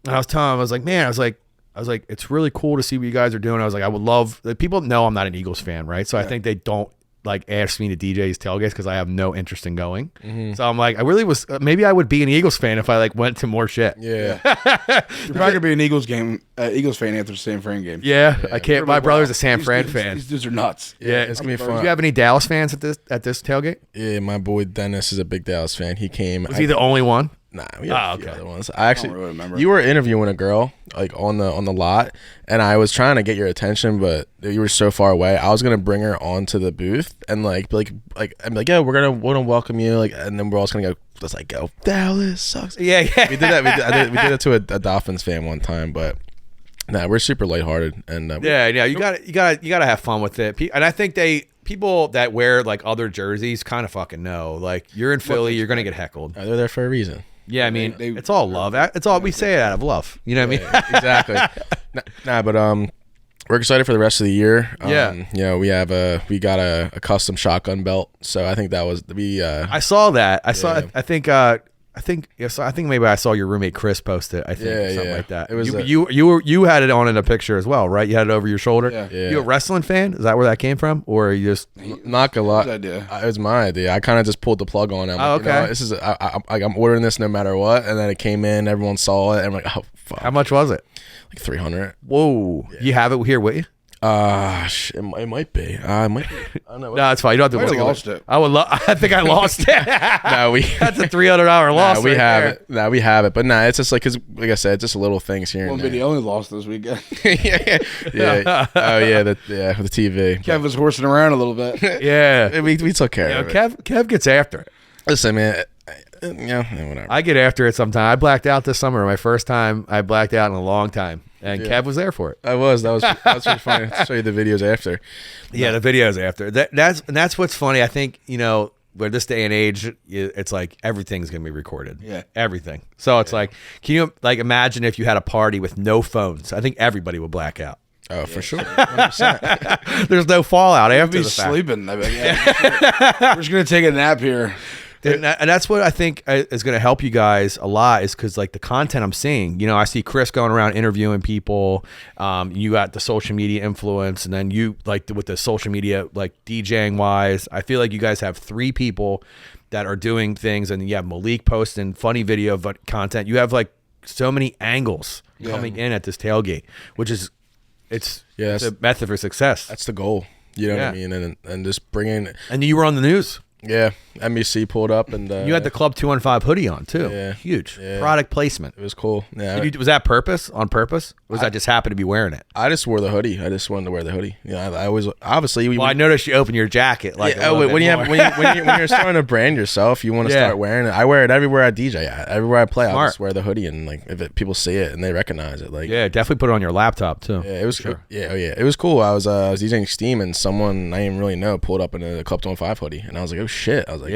And I was telling him, I was like, it's really cool to see what you guys are doing. I was like, I would love. People know I'm not an Eagles fan, right? So I think they don't like ask me to DJ's tailgates because I have no interest in going. So I'm like, I really was. Maybe I would be an Eagles fan if I like went to more shit. Yeah. You're probably gonna be an Eagles fan after the San Fran game. Yeah, I can't. My brother's a San Fran fan. These dudes are nuts. Yeah, it's gonna be fun. Do you have any Dallas fans at this tailgate? Yeah, my boy Dennis is a big Dallas fan. He came. Was he the only one? Nah, we have a few okay. other ones. I actually don't really remember. You were interviewing a girl like on the lot, and I was trying to get your attention, but you were so far away. I was gonna bring her onto the booth and like I'm like, yeah, we're gonna welcome you, like, and then we're all gonna go. Let's like go. Dallas sucks. Yeah. We did that. We did it to a Dolphins fan one time, but nah, we're super lighthearted and you gotta have fun with it. And I think people that wear like other jerseys kind of fucking know. Like you're in Philly, you're gonna get heckled. they're there for a reason. Yeah, I mean, it's all love. It's all we say it out of love. You know what I mean? Exactly. Nah, but we're excited for the rest of the year. You know, we got a custom shotgun belt, so I think that was I saw that. I think maybe I saw your roommate Chris post it. I think something like that. It was you had it on in a picture as well, right? You had it over your shoulder. Yeah. You a wrestling fan? Is that where that came from, or are you just not gonna lie? It was my idea. I kind of just pulled the plug on it. Okay. You know, this is I'm ordering this no matter what, and then it came in. Everyone saw it. And I'm like, oh fuck. How much was it? Like $300. Whoa! You have it here with you? It might be. I don't know. No, it's fine. You don't have to lost it. I think I lost it. No, that's a $300 loss. We have it. No, we have it. But nah, it's just like because, like I said, it's just little things here. Well, he only lost this weekend. yeah. Oh yeah. The TV. Kev was horsing around a little bit. Yeah. We took care of it. Kev gets after it. Listen, man. Whatever. I get after it sometimes. I blacked out this summer. My first time I blacked out in a long time, and Kev was there for it. That was pretty funny. I'll show you the videos after. Yeah, the videos after. That's what's funny. I think where this day and age, it's like everything's gonna be recorded. Yeah, everything. So it's like, can you like imagine if you had a party with no phones? I think everybody would black out. Oh, for sure. 100%. There's no fallout after the fact. Sleeping. We're just gonna take a nap here. And that's what I think is going to help you guys a lot is because like the content I'm seeing, I see Chris going around interviewing people. You got the social media influence, and then you like with the social media, like DJing wise, I feel like you guys have 3 people that are doing things, and you have Malik posting funny video content. You have like so many angles coming in at this tailgate, which is it's a method for success. That's the goal. You know what I mean? And just bringing. And you were on the news. Yeah, MEC pulled up and you had the Club 215 hoodie on too. Yeah, huge product placement. It was cool. Yeah, was that on purpose? Or was I just happen to be wearing it? I just wore the hoodie. I just wanted to wear the hoodie. I always obviously. I noticed you open your jacket like when you're starting to brand yourself, you want to start wearing it. I wear it everywhere I DJ at, everywhere I play. I just wear the hoodie, and like if people see it and they recognize it, like definitely put it on your laptop too. Yeah, it was it was cool. I was DJing Steam, and someone I didn't really know pulled up in a Club 215 hoodie, and I was like, oh shit. I was like,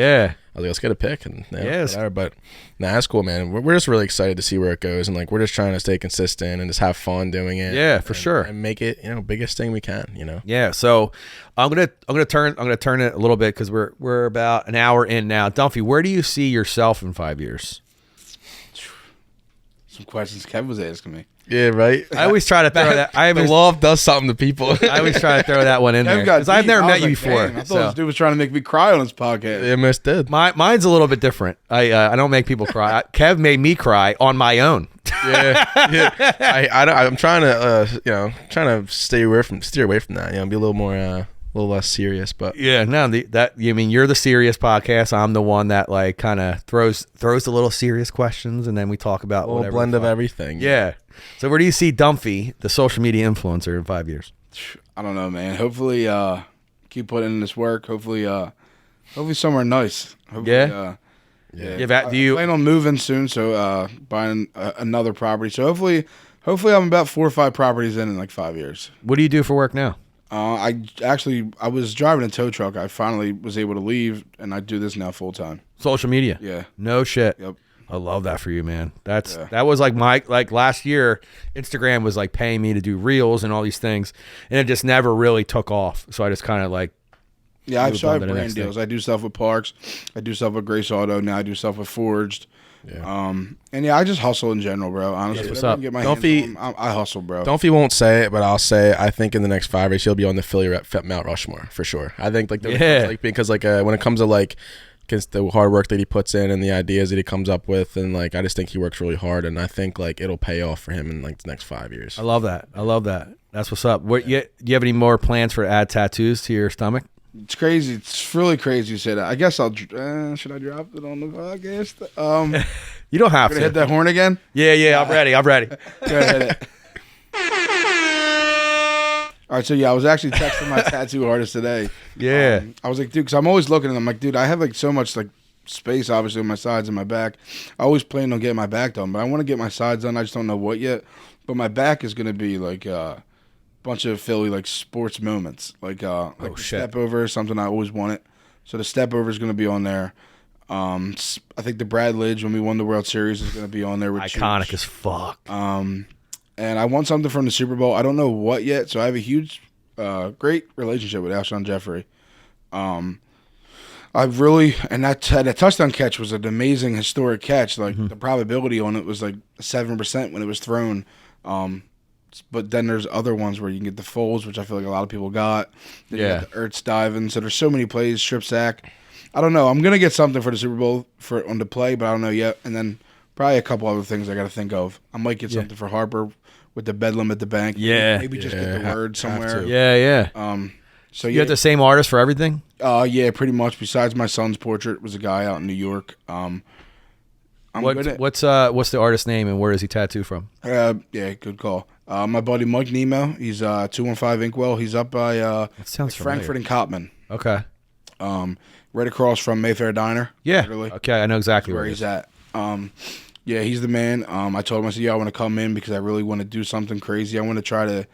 let's get a pic, and whatever. But that's cool, man. We're just really excited to see where it goes, and like we're just trying to stay consistent and just have fun doing it. Yeah, for sure, and make it biggest thing we can. Yeah. So I'm gonna turn it a little bit because we're about an hour in now. Dunphy, where do you see yourself in 5 years? Some questions Kev was asking me. Yeah, right. I always try to throw that. The love does something to people. I always try to throw that one in there because I've never met you before. I thought this dude was trying to make me cry on his podcast. Yeah, most did. Mine's a little bit different. I don't make people cry. Kev made me cry on my own. Yeah. I'm trying to trying to steer away from that. Be a little more a little less serious. But yeah, no, you're the serious podcast. I'm the one that like kind of throws the little serious questions, and then we talk about a little blend of everything. Yeah. So where do you see Dunphy, the social media influencer, in 5 years? I don't know, man. Hopefully, keep putting in this work. Hopefully somewhere nice. Hopefully, yeah. I plan on moving soon, so buying another property. So hopefully I'm about 4 or 5 properties in like 5 years. What do you do for work now? I was driving a tow truck. I finally was able to leave, and I do this now full time. Social media. Yeah. No shit. Yep. I love that for you, man. That was like last year, Instagram was like paying me to do reels and all these things, and it just never really took off. So I just kind of like. Yeah, I have brand deals. I do stuff with Parks. I do stuff with Grace Auto. Now I do stuff with Forged. Yeah. And I just hustle in general, bro. Honestly, what's up? Get my hands on, I hustle, bro. Dunphy won't say it, but I'll say I think in the next 5 years he'll be on the Philly Mount Rushmore for sure. I think because when it comes to like against the hard work that he puts in and the ideas that he comes up with, and like I just think he works really hard, and I think like it'll pay off for him in like the next 5 years. I love that. That's what's up. Do you have any more plans for add tattoos to your stomach? It's crazy. It's really crazy you say that. I guess I'll. Should I drop it on the podcast? You don't have to hit that horn again. Yeah. I'm ready. Go ahead, hit it. All right, so I was actually texting my tattoo artist today. Yeah. I was like, dude, because I'm always looking at them. I'm like, dude, I have like so much like space, obviously, on my sides and my back. I always plan on getting my back done, but I want to get my sides done. I just don't know what yet. But my back is gonna be like bunch of Philly like sports moments, like the step over is something I always wanted. So the step over is going to be on there. I think the Brad Lidge when we won the World Series is going to be on there. With iconic as fuck. And I want something from the Super Bowl. I don't know what yet. So I have a huge, great relationship with Alshon Jeffrey. That touchdown catch was an amazing historic catch. Like the probability on it was like 7% when it was thrown. But then there's other ones where you can get the folds, which I feel like a lot of people got. Then you got the Ertz diving. So there's so many plays, strip sack. I don't know. I'm going to get something for the Super Bowl on the play, but I don't know yet. And then probably a couple other things I got to think of. I might get something for Harper with the Bedlam at the bank. Yeah. Maybe just get the word somewhere. Yeah. So you have the same artist for everything? Yeah, pretty much. Besides my son's portrait was a guy out in New York. What's the artist's name and where is he tattooed from? Yeah, good call. My buddy Mike Nemo, he's 215 Inkwell. He's up by Frankfurt and Cottman. Okay. Right across from Mayfair Diner. Yeah. Literally. Okay, I know exactly where he's at. Yeah, he's the man. I told him, I said, I want to come in because I really want to do something crazy. I want to try to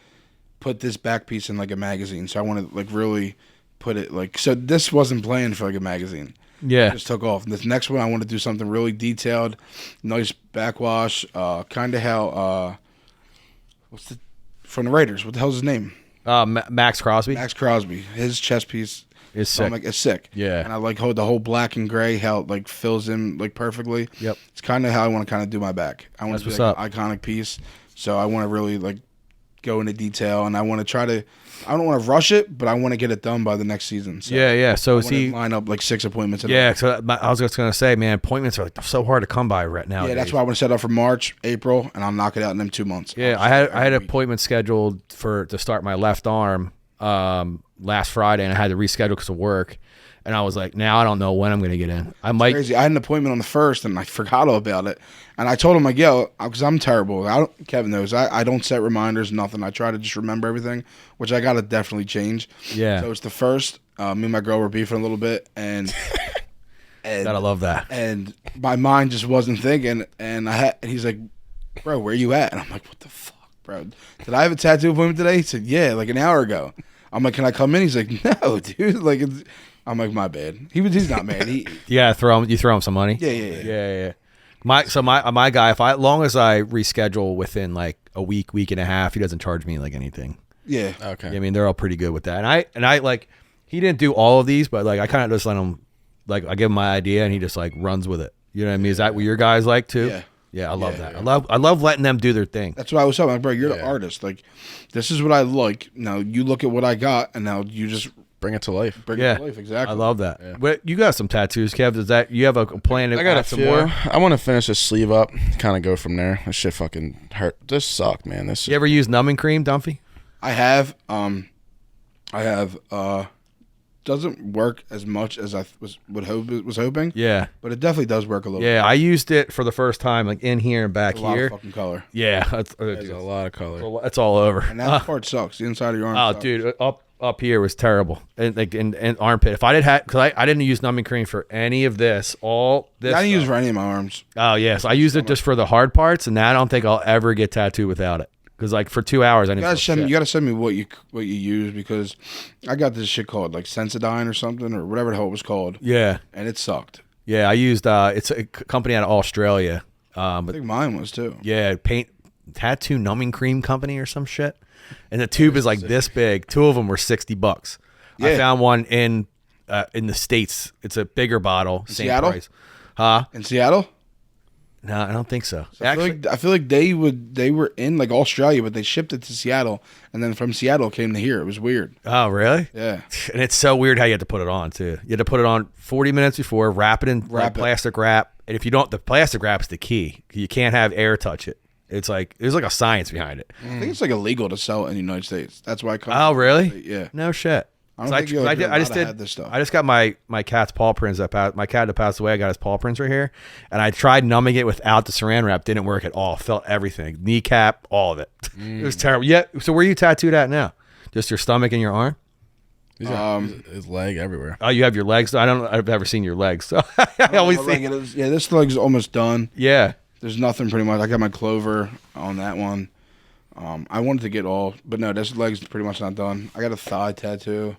put this back piece in like a magazine. So I want to like really put it like, so this wasn't planned for like a magazine. Yeah. It just took off. This next one, I want to do something really detailed, nice backwash, kind of how, from the Raiders, what the hell's his name? Max Crosby. Max Crosby. His chest piece is sick. It's sick. Yeah. And I like the whole black and gray, how it like fills in like perfectly. Yep. It's kind of how I want to kind of do my back. I want to do like an iconic piece. So I want to really like go into detail, and I want to try to. I don't want to rush it, but I want to get it done by the next season. So yeah. So is he line up like 6 appointments? So I was just gonna say, man, appointments are like so hard to come by right now. Yeah, that's why I want to set up for March, April, and I'll knock it out in them 2 months. Yeah, I had an appointment scheduled to start my left arm last Friday, and I had to reschedule because of work. And I was like, now I don't know when I'm going to get in. Crazy. I had an appointment on the 1st, and I forgot all about it. And I told him, like, because I'm terrible. Kevin knows. I don't set reminders, nothing. I try to just remember everything, which I got to definitely change. Yeah. So it's the 1st. Me and my girl were beefing a little bit, and gotta love that. And my mind just wasn't thinking. And he's like, bro, where you at? And I'm like, what the fuck, bro? Did I have a tattoo appointment today? He said, yeah, like an hour ago. I'm like, can I come in? He's like, no, dude. Like, I'm like, my bad. He's not mad. You throw him some money. Yeah. My guy, as long as I reschedule within like a week and a half, he doesn't charge me like anything. Yeah. Okay. I mean, they're all pretty good with that. And I like, he didn't do all of these, but like I kind of just let him, like I give him my idea and he just like runs with it. You know what I mean? Is that what your guys like too? Yeah. Yeah, I love that. I love letting them do their thing. That's what I was saying. Like, bro, you're the artist. Like, this is what I like. Now you look at what I got, and now you just bring it to life. Bring it to life, exactly. I love that. Yeah. But you got some tattoos, Kev. Does that you have a plan to add some more? I want to finish this sleeve up, kind of go from there. This shit fucking hurt. This sucked, man. You ever use numbing cream, Dunphy? I have. Doesn't work as much as I was hoping. Yeah, but it definitely does work a little. Yeah, I used it for the first time, like in here and back here. A lot of fucking color. Yeah, there's a lot of color. It's all over. And that part sucks. The inside of your arm. Oh, sucks. Dude, up here was terrible. And like in armpit. If I because I didn't use numbing cream for any of this. All this. I didn't use it for any of my arms. Oh yes, I used it just for the hard parts, and now I don't think I'll ever get tattooed without it. Because like for 2 hours, I didn't. You gotta send me what you use, because I got this shit called like Sensodyne or something, or whatever the hell it was called. Yeah, and it sucked. Yeah, I used it's a company out of Australia. I think mine was too. Yeah, tattoo numbing cream company or some shit. And the tube is like this big. 2 of them were $60. Yeah. I found one in the States. It's a bigger bottle, same Seattle? price. Huh? In Seattle? No, I don't think so. I feel like they were in like Australia, but they shipped it to Seattle, and then from Seattle it came to here. It was weird. Oh, really? Yeah. And it's so weird how you had to put it on too. You had to put it on 40 minutes before, wrap it in plastic wrap, and if you don't, the plastic wrap is the key. You can't have air touch it. It's like there's like a science behind it. I think it's like illegal to sell it in the United States. That's why. Oh, really? Yeah. No shit. I just got my cat's paw prints my cat that passed away. I got his paw prints right here, and I tried numbing it without the saran wrap. Didn't work at all. Felt everything, kneecap, all of it. It was terrible. Yeah. So where are you tattooed at now? Just your stomach and your arm? His leg everywhere. Oh, you have your legs. I've never seen your legs. So I always think this leg's almost done. Yeah. There's nothing pretty much. I got my clover on that one. I wanted to get all, but no, this leg's pretty much not done. I got a thigh tattoo.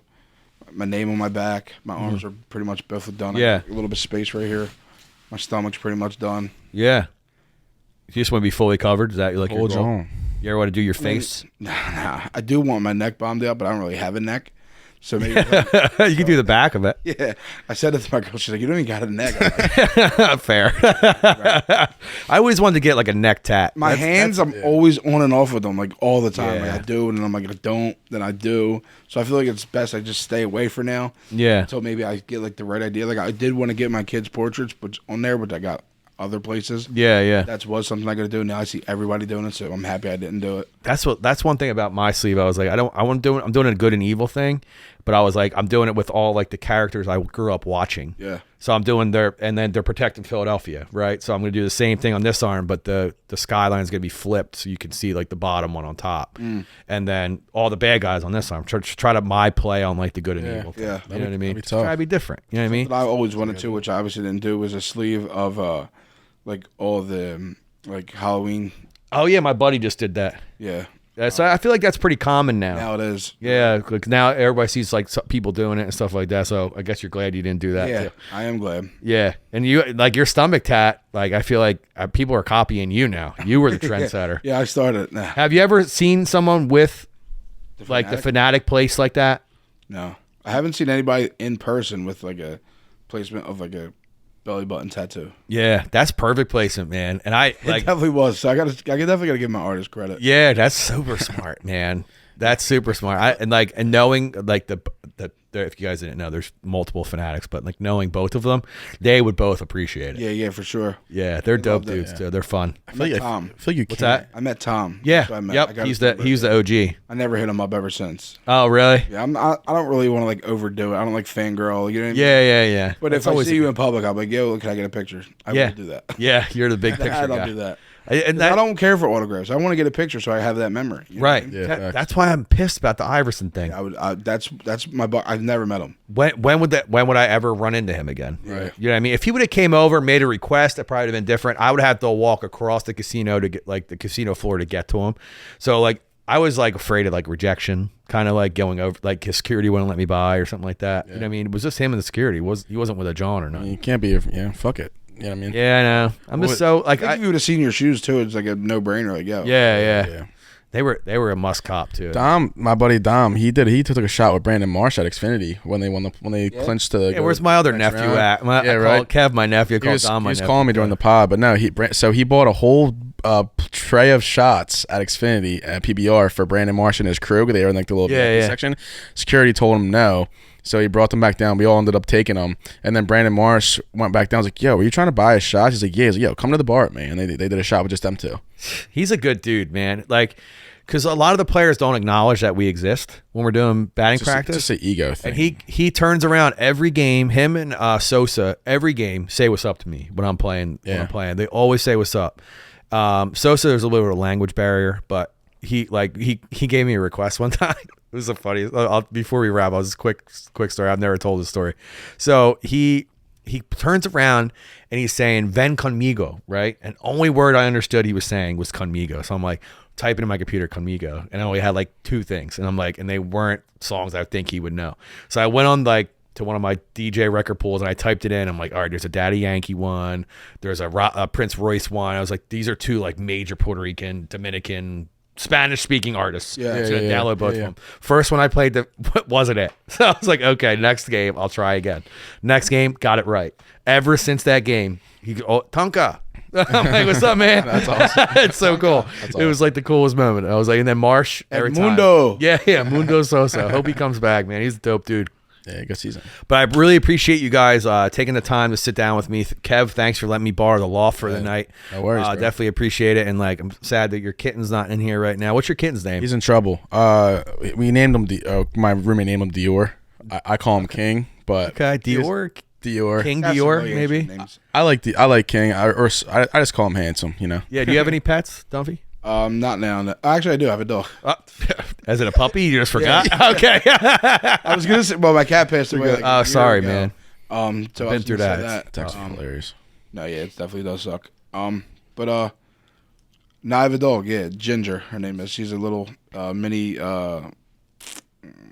My name on my back. My arms are pretty much both done. Yeah. I got a little bit of space right here. My stomach's pretty much done. Yeah. You just want to be fully covered? Is that like your goal? On. You ever want to do your face? Nah. I do want my neck bombed out, but I don't really have a neck. So maybe you can do the back of it. Yeah. I said it to my girl. She's like, you don't even got a neck. Fair. Right. I always wanted to get like a neck tat. My hands, I'm always on and off with them, like all the time. Yeah. Like I do, and then I'm like, I don't, then I do. So I feel like it's best I just stay away for now. Yeah. Until maybe I get like the right idea. Like I did want to get my kids' portraits on there, but I got other places. Yeah. That was something I got to do. Now I see everybody doing it, so I'm happy I didn't do it. That's one thing about my sleeve. I was like, I'm doing a good and evil thing, but I was like, I'm doing it with all like the characters I grew up watching. Yeah. So I'm doing and then they're protecting Philadelphia, right? So I'm going to do the same thing on this arm, but the skyline is going to be flipped so you can see like the bottom one on top. And then all the bad guys on this arm. Try to my play on like the good and evil thing. Yeah. You know what I mean? Try to be different. You know what I mean? What I always wanted to, which I obviously didn't do, was a sleeve of like all the like Halloween. Oh yeah, my buddy just did that. Yeah. So I feel like that's pretty common now. Now it is. Yeah, like now everybody sees like people doing it and stuff like that. So I guess you're glad you didn't do that. Yeah, too. I am glad. Yeah, and you like your stomach tat. Like I feel like people are copying you now. You were the trendsetter. Yeah, I started. Nah. Have you ever seen someone with like the Fanatic place like that? No, I haven't seen anybody in person with like a placement of like a belly button tattoo. Yeah, that's perfect placement, man. And it definitely was. So I definitely gotta give my artist credit. Yeah, that's super smart, man. That's super smart. And knowing like the if you guys didn't know, there's multiple Fanatics, but like knowing both of them, they would both appreciate it. Yeah, for sure. Yeah, they're dope dudes too. They're fun. I met Tom. I feel you. What's that? I met Tom. Yeah. Yep. He's the OG. I never hit him up ever since. Oh, really? Yeah. I don't really want to like overdo it. I don't like fangirl. You know what I mean? Yeah. But if I see you in public, I'll be like, yo, can I get a picture? I will do that. Yeah, you're the big picture guy. I don't do that. And I don't care for autographs. I want to get a picture so I have that memory. Right. Yeah, that's why I'm pissed about the Iverson thing. Yeah, that's my. I've never met him. When would I ever run into him again? Right. You know what I mean? If he would have came over, made a request, that probably would have been different. I would have to walk across the casino to get like the casino floor to get to him. So like I was like afraid of like rejection, kind of like going over, like his security wouldn't let me by or something like that. Yeah. You know what I mean? It was just him and the security. He wasn't with a John or nothing. You can't be. Fuck it. You know what I mean? Yeah, I know. I'm just so like if you would have seen your shoes too, it's like a no brainer. Like, yo. Yeah. They were a must cop too. Dom, my buddy Dom, he took a shot with Brandon Marsh at Xfinity when they clinched the. Yeah, where's my other nephew at? Kev, my nephew. I called Dom my nephew. He was calling me during the pod, but no, so he bought a whole tray of shots at Xfinity at PBR for Brandon Marsh and his crew. They were in like the little section. Security told him no. So he brought them back down. We all ended up taking them. And then Brandon Marsh went back down. I was like, yo, were you trying to buy a shot? He's like, yeah. He's like, yo, come to the bar with me. And they did a shot with just them two. He's a good dude, man. Like, because a lot of the players don't acknowledge that we exist when we're doing batting practice. It's just an ego thing. And he turns around every game. Him and Sosa, every game, say what's up to me when I'm playing. Yeah. When I'm playing. They always say what's up. Sosa, there's a little bit of a language barrier, but he gave me a request one time. It was so funny. Before we wrap, I'll just quick story. I've never told this story. So he turns around and he's saying "ven conmigo," right? And only word I understood he was saying was "conmigo." So I'm like typing in my computer "conmigo," and I only had like 2 things, and I'm like, and they weren't songs I think he would know. So I went on like to one of my DJ record pools and I typed it in. I'm like, all right, there's a Daddy Yankee one, there's a Prince Royce one. I was like, these are 2 like major Puerto Rican, Dominican, Spanish-speaking artists. Yeah. So I download both of them. First one I played, wasn't it? So I was like, okay, next game, I'll try again. Next game, got it right. Ever since that game, Tonka. I'm like, what's up, man? That's awesome. It's so cool. It was like the coolest moment. I was like, and then Marsh, every time. Mundo. Yeah, Mundo Sosa. I hope he comes back, man. He's a dope dude. Yeah, good season. But I really appreciate you guys taking the time to sit down with me. Kev, thanks for letting me borrow the loft for the night. No worries, bro. Definitely appreciate it. And like, I'm sad that your kitten's not in here right now. What's your kitten's name? He's in trouble. We named him my roommate named him Dior. I call him King, but okay, Dior. King That's Dior, some maybe. names. I like King. I just call him handsome. You know. Yeah. Do you have any pets, Dunphy? Not now. Actually, I do have a dog. As in a puppy? You just forgot? Yeah. Okay. I was gonna say, well, my cat passed away. Like oh, sorry, man. So Been through that. That's hilarious. No, yeah, it definitely does suck. But now I have a dog. Yeah, Ginger, her name is. She's a little mini.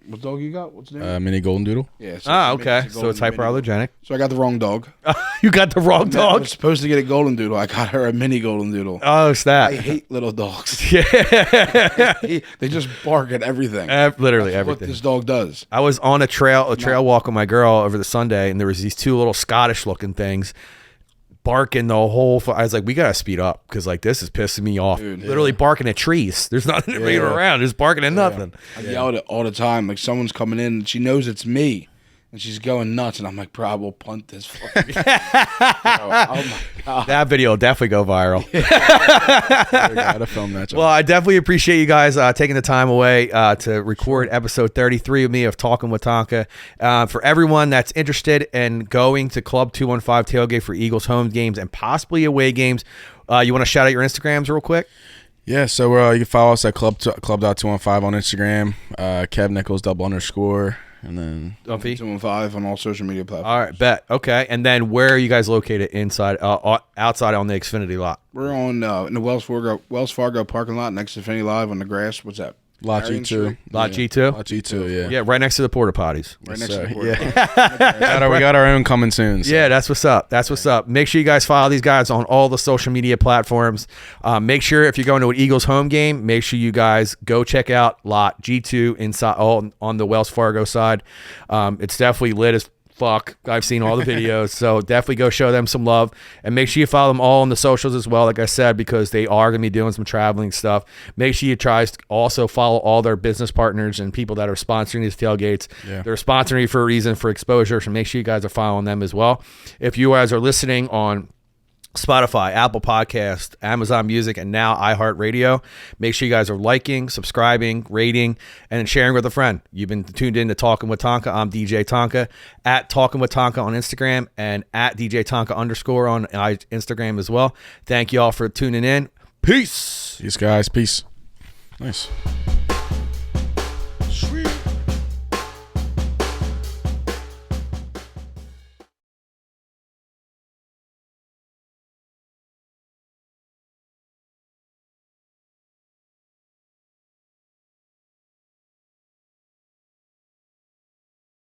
What dog you got? What's the name? Mini golden doodle. Yeah. Okay. So it's hyperallergenic. So I got the wrong dog. You got the wrong I dog? was supposed to get a golden doodle. I got her a mini golden doodle. Oh, it's that. I hate little dogs. Yeah. They just bark at everything. Literally That's everything. what this dog does. I was on a trail walk with my girl over the Sunday, and there was these 2 little Scottish-looking things barking the whole. I was like, we gotta speed up because like this is pissing me off. Dude, literally barking at trees. There's nothing around. Just barking at nothing. I yell at it all the time. Like someone's coming in, and she knows it's me, and she's going nuts. And I'm like, bro, we'll punt this. Fucking oh my god, that video will definitely go viral. Gotta film that. Well, I definitely appreciate you guys taking the time away to record episode 33 with me of Talking with Tonka. For everyone that's interested in going to Club 215 tailgate for Eagles home games and possibly away games, you want to shout out your Instagrams real quick? Yeah, so you can follow us at club.215 on Instagram, Kev Nichols _, and then Dunphy 215 on all social media platforms. All right, bet. Okay, and then where are you guys located? Inside, outside on the Xfinity lot? We're on in the Wells Fargo parking lot next to Infinity Live on the grass. What's that? Lot Marion G2. Street? Lot G2? Lot G2, yeah. Yeah, right next to the porta potties. Right next So, to the porta. yeah. We got our own coming soon. So. Yeah, that's what's up. That's what's up. Make sure you guys follow these guys on all the social media platforms. Make sure if you're going to an Eagles home game, make sure you guys go check out Lot G2 inside on the Wells Fargo side. It's definitely lit as fuck. I've seen all the videos, so definitely go show them some love, and make sure you follow them all on the socials as well, like I said, because they are going to be doing some traveling stuff. Make sure you try to also follow all their business partners and people that are sponsoring these tailgates. Yeah. They're sponsoring you for a reason, for exposure, so make sure you guys are following them as well. If you guys are listening on Spotify, Apple Podcast, Amazon Music, and now iHeartRadio, make sure you guys are liking, subscribing, rating, and sharing with a friend. You've been tuned in to Talking with Tonka. I'm DJ Tonka, at Talking with Tonka on Instagram, and at DJ Tonka _ on Instagram as well. Thank you all for tuning in. Peace. Peace, guys. Peace. Nice. Sweet.